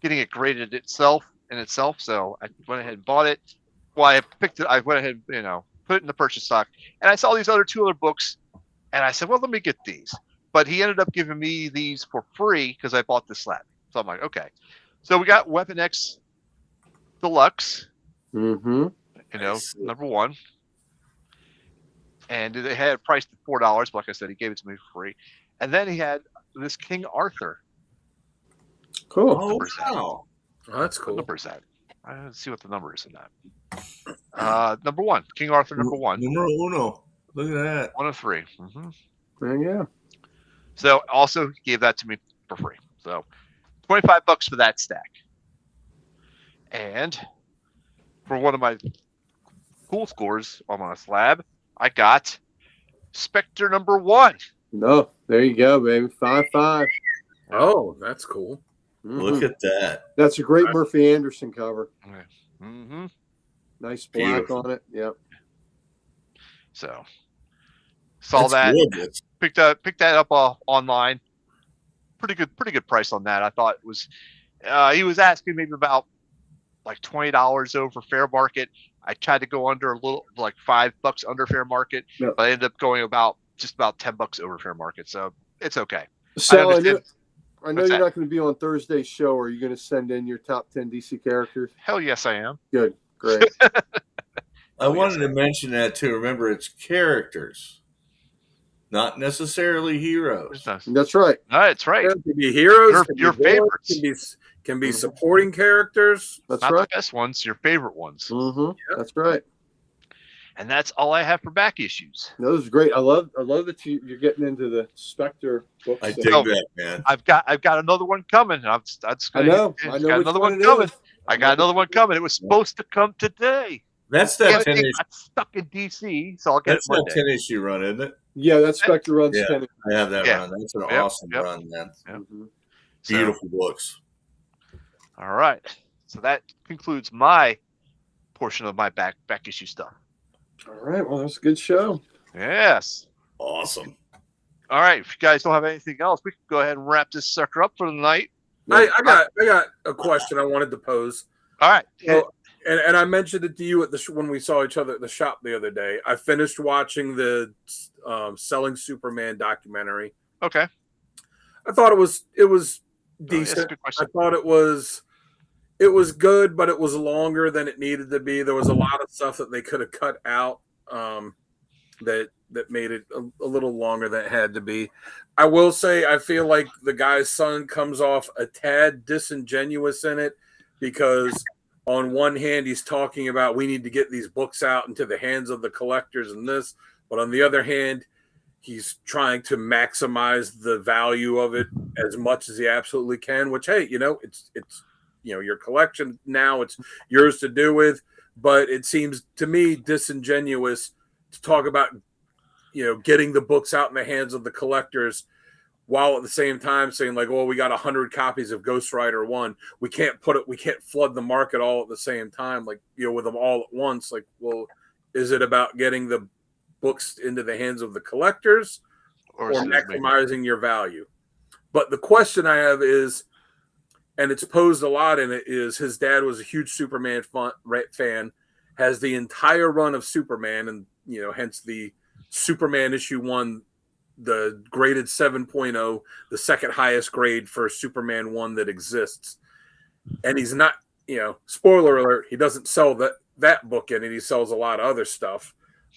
getting it graded itself. So I went ahead and bought it. Well, I picked it. I went ahead, put it in the purchase stock, and I saw these two other books, and I said, well, let me get these. But he ended up giving me these for free because I bought the slab. So I'm like, okay. So we got Weapon X Deluxe, Mm-hmm. Nice. number 1. And they had it priced at $4, but like I said, he gave it to me for free. And then he had this King Arthur. Cool. Oh, wow. Oh, that's What cool. number is that? Let's see what the number is in that. Number 1, King Arthur, number 1. Numero uno. Look at that. 1 of 3. Yeah. So also he gave that to me for free. So $25 for that stack. And for one of my cool scores on my slab, I got Spectre number 1. No, there you go, baby. 5.5. Oh, that's cool. Look at that. That's a great Murphy Anderson cover. Mm-hmm. Nice black Beautiful. on it. Yep. So saw That's that, good. picked that up online. Pretty good price on that. I thought it was. He was asking maybe about like $20 over fair market. I tried to go under a little, like $5 under fair market, Yep. but I ended up going just about $10 over fair market. So it's okay. So I understand. know What's you're that? not going to be on Thursday's show. Are you going to send in your top 10 DC characters? Hell yes, I am. Good. Great. I wanted to mention that too. Remember, it's characters. not necessarily heroes. That's right. That's right. There can be heroes, Your can be villains, favorites. can be supporting characters. That's Not right. the best ones, your favorite ones. That's right. And that's all I have for back issues. No, this is great. I love that you're getting into the Spectre books. I dig Oh, that, man. I've got another one coming. I know. Got Which another one one it coming. is. I got another one coming. It was supposed to come today. That's that It 10 issue. got stuck in DC, so I'll get That's it that Monday. 10 issue run, isn't it? Yeah, that Spectre runs Yeah. 10. I have that Yeah. run. That's an Yep, awesome yep. run, man. So, Beautiful books. all right. So that concludes my portion of my back issue stuff. All right. Well, that's a good show. Yes. Awesome. All right. If you guys don't have anything else, we can go ahead and wrap this sucker up for the night. I got a question I wanted to pose. All right. So, and I mentioned it to you at when we saw each other at the shop the other day. I finished watching the Selling Superman documentary. Okay. I thought it was That's a decent. good I question. thought it was good, but it was longer than it needed to be. There was a lot of stuff that they could have cut out that made it a little longer than it had to be. I will say I feel like the guy's son comes off a tad disingenuous in it, because on one hand he's talking about we need to get these books out into the hands of the collectors and this, but on the other hand he's trying to maximize the value of it as much as he absolutely can, which, hey, it's your collection now, it's yours to do with, but it seems to me disingenuous to talk about getting the books out in the hands of the collectors while at the same time saying like, well, we got 100 copies of Ghost Rider 1, we can't flood the market all at the same time, like with them all at once. Like, well, is it about getting the books into the hands of the collectors or maximizing your value? But the question I have is, and it's posed a lot in it, is his dad was a huge Superman fan, has the entire run of Superman, and hence the Superman issue 1, the graded 7.0, the second highest grade for Superman 1 that exists. And he's not, spoiler alert, he doesn't sell that book in it. He sells a lot of other stuff.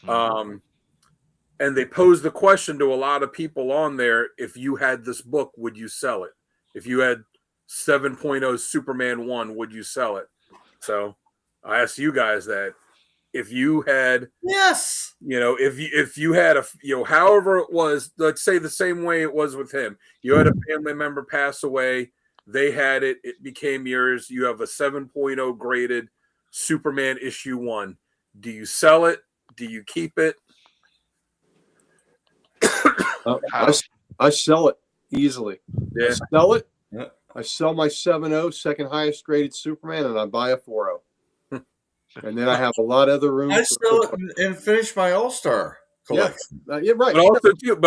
And they pose the question to a lot of people on there, if you had this book, would you sell it? If you had 7.0 Superman 1, would you sell it? So I asked you guys that. If you had, yes, if you had however it was, let's say the same way it was with him, you had a family member pass away, they had it, it became yours. You have a 7.0 graded Superman issue 1. Do you sell it? Do you keep it? I sell it easily. Yeah. I sell it. Yeah. I sell my 7.0, second highest graded Superman, and I buy a 4.0. And then I have a lot of other room. I sell it and finish my All-Star collection. Yeah, right. But also too,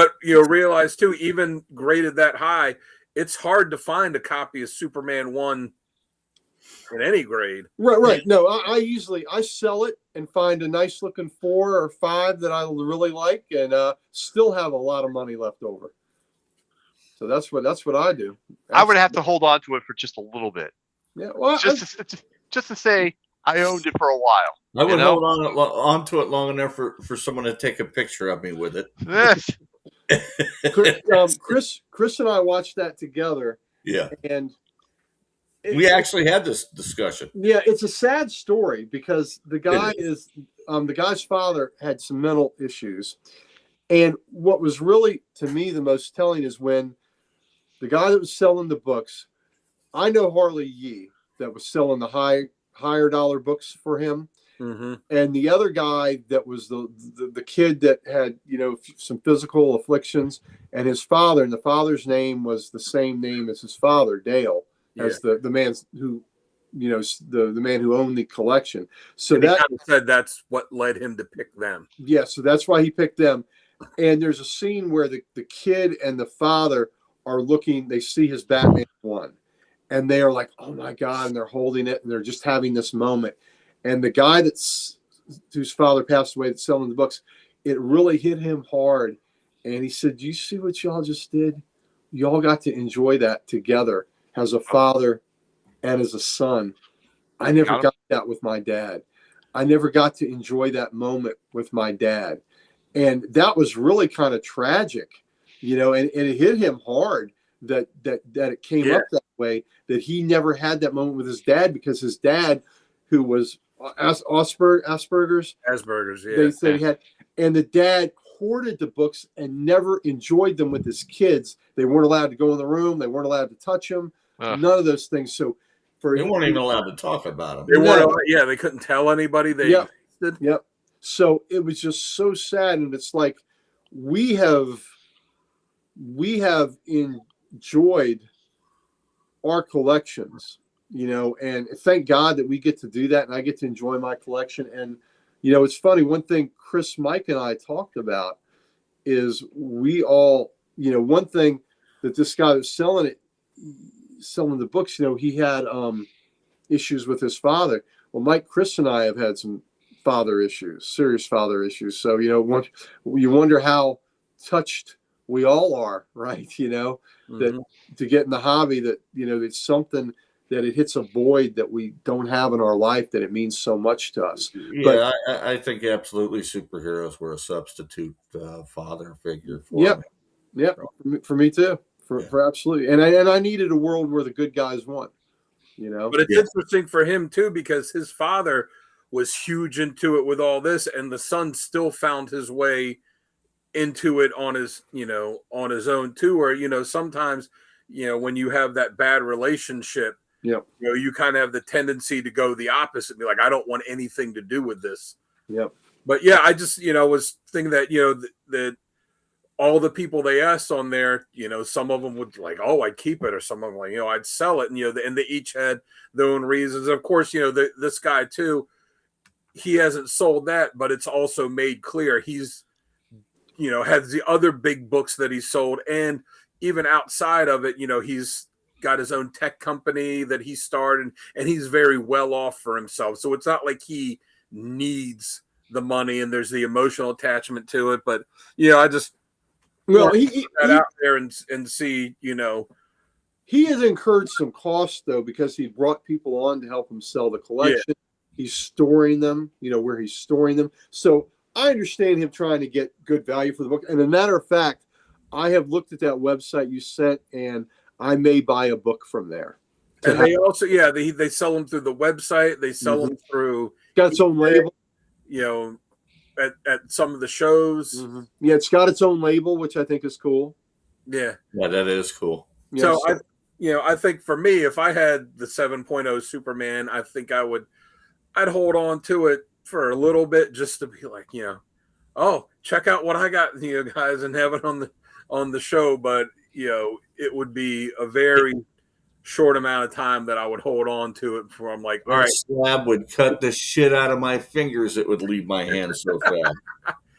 realize too, even graded that high, it's hard to find a copy of Superman 1 in any grade. Right. No, I sell it and find a nice looking 4 or 5 that I really like, and still have a lot of money left over. So that's what I do. I would have to hold on to it for just a little bit. Yeah, well, just to say I owned it for a while. I would hold on to it long enough for someone to take a picture of me with it. Chris and I watched that together. Yeah, and we actually had this discussion. Yeah, it's a sad story because the guy's father had some mental issues, and what was really to me the most telling is when the guy that was selling the books, I know Harley Yee that was selling the higher dollar books for him. Mm-hmm. And the other guy that was the kid that had some physical afflictions, and his father, and the father's name was the same name as his father, Dale, as the man who the man who owned the collection. So that kind of said that's what led him to pick them. Yeah, so that's why he picked them. And there's a scene where the kid and the father are looking, they see his Batman 1, and they are like, oh my God, and they're holding it, and they're just having this moment. And the guy whose father passed away that's selling the books, it really hit him hard. And he said, do you see what y'all just did? Y'all got to enjoy that together as a father and as a son. I never got that with my dad. I never got to enjoy that moment with my dad. And that was really kind of tragic, you know, and it hit him hard that it came up that way, that he never had that moment with his dad, because his dad, who was Asperger's, they said he had, and the dad hoarded the books and never enjoyed them with his kids. They weren't allowed to go in the room. They weren't allowed to touch them. None of those things. So they weren't even allowed to talk about them. They weren't. Yeah, they couldn't tell anybody. They Yep. So it was just so sad, and it's like we have enjoyed our collections, you know, and thank God that we get to do that, and I get to enjoy my collection. And you know, it's funny. One thing Chris, Mike, and I talked about is we all, you know, one thing that this guy was selling the books, you know, he had issues with his father. Well, Mike, Chris, and I have had some father issues, serious father issues. So, you know, you wonder how touched we all are, right? You know, that to get in the hobby, that, you know, it's something that it hits a void that we don't have in our life, that it means so much to us. Yeah, but I think absolutely superheroes were a substitute father figure for me. Yep, for me too. For absolutely. And I needed a world where the good guys won, you know. But it's interesting for him too, because his father was huge into it with all this, and the son still found his way into it on his, you know, on his own too. Or, you know, sometimes, you know, when you have that bad relationship, you know, you kind of have the tendency to go the opposite, be like, I don't want anything to do with this. But yeah, I just, you know, was thinking that, you know, that all the people they asked on there, you know, some of them would like, oh, I'd keep it, or some of them like, you know, I'd sell it, and you know, and they each had their own reasons. Of course, you know, this guy too, he hasn't sold that, but it's also made clear he's, you know, has the other big books that he sold, and even outside of it, you know, he's got his own tech company that he started, and he's very well off for himself. So it's not like he needs the money, and there's the emotional attachment to it. But you know, I just he out there and see, you know, he has incurred some costs though, because he brought people on to help him sell the collection. He's storing them, you know, where he's storing them. So I understand him trying to get good value for the book. And as a matter of fact, I have looked at that website you sent, and I may buy a book from there. And they also, they sell them through the website. They sell them through. Got its own label. You know, at some of the shows. Yeah, it's got its own label, which I think is cool. Yeah, that is cool. So I think for me, if I had the 7.0 Superman, I think I'd hold on to it for a little bit, just to be like, you know, oh, check out what I got, you know, guys, and have it on the show. But you know, it would be a very short amount of time that I would hold on to it before I'm like, all right. Slab would cut the shit out of my fingers. It would leave my hand so fast.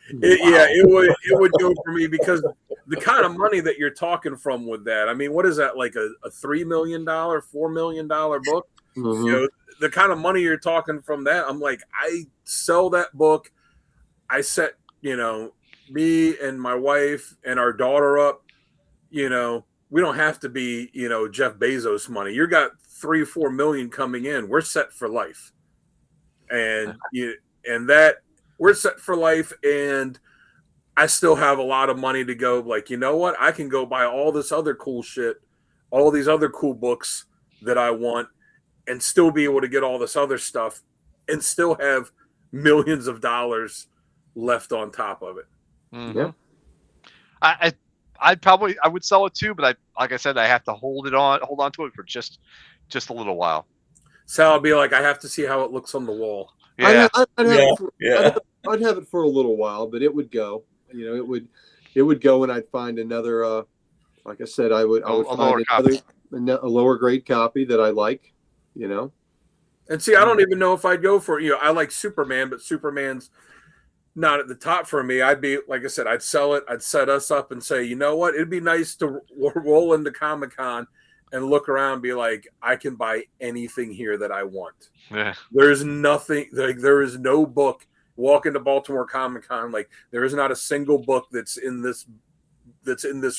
It would go for me, because the kind of money that you're talking from with that. I mean, what is that, like a $3 million, $4 million book? You know, the kind of money you're talking from that. I'm like, I sell that book. I set, you know, me and my wife and our daughter up. You know, we don't have to be, you know, Jeff Bezos money. You got 3 or 4 million coming in. We're set for life. And that we're set for life. And I still have a lot of money to go. Like, you know what? I can go buy all this other cool shit, all these other cool books that I want, and still be able to get all this other stuff and still have millions of dollars left on top of it. Yeah. I would sell it too, but like I said, I have to hold on to it for just a little while. So I'll be like, I have to see how it looks on the wall. Yeah. I'd have it for a little while, but it would go. You know, it would go, and I'd find another. Like I said, I would find a lower grade copy that I like. You know. And see, I don't even know if I'd go for, you know, I like Superman, but Superman's not at the top for me. I'd be, like I said, I'd sell it. I'd set us up and say, you know what? It'd be nice to roll into Comic-Con and look around and be like, I can buy anything here that I want. Yeah. There's nothing, like, there is no book. Walk into Baltimore Comic-Con, like, there is not a single book that's in this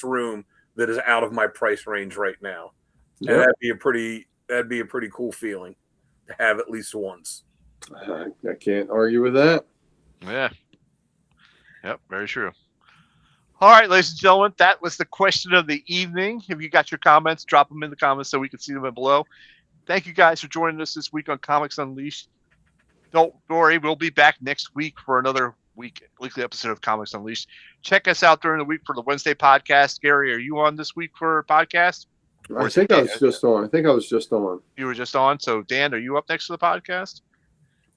room that is out of my price range right now. Yep. And that'd be a pretty cool feeling to have at least once. I can't argue with that. Yeah. Yep, very true. All right, ladies and gentlemen, that was the question of the evening. If you got your comments, drop them in the comments so we can see them below. Thank you guys for joining us this week on Comics Unleashed. Don't worry, we'll be back next week for another weekly episode of Comics Unleashed. Check us out during the week for the Wednesday podcast. Gary, are you on this week for a podcast? I think I was just on. You were just on. So, Dan, are you up next to the podcast?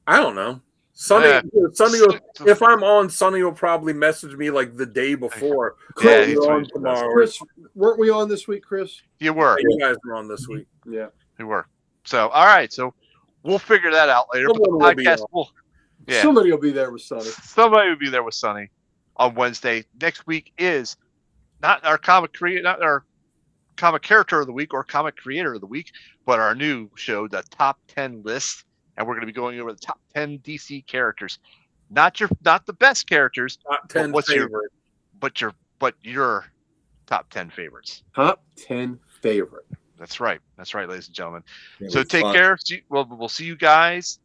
I don't know. Sonny, if I'm on, Sonny will probably message me like the day before. Yeah, you're on tomorrow. Chris, weren't we on this week, Chris? You were. You guys were on this week. Yeah, you were. So, all right. So, we'll figure that out later. But the podcast somebody will be there with Sonny. Somebody will be there with Sonny on Wednesday. Next week is not our comic character of the week or comic creator of the week, but our new show, the top 10 list. And we're going to be going over the top 10 DC characters. Not the best characters. Top 10 favorite. But your top 10 favorites. Top 10 favorite. That's right. That's right, ladies and gentlemen. So take care. We'll see you guys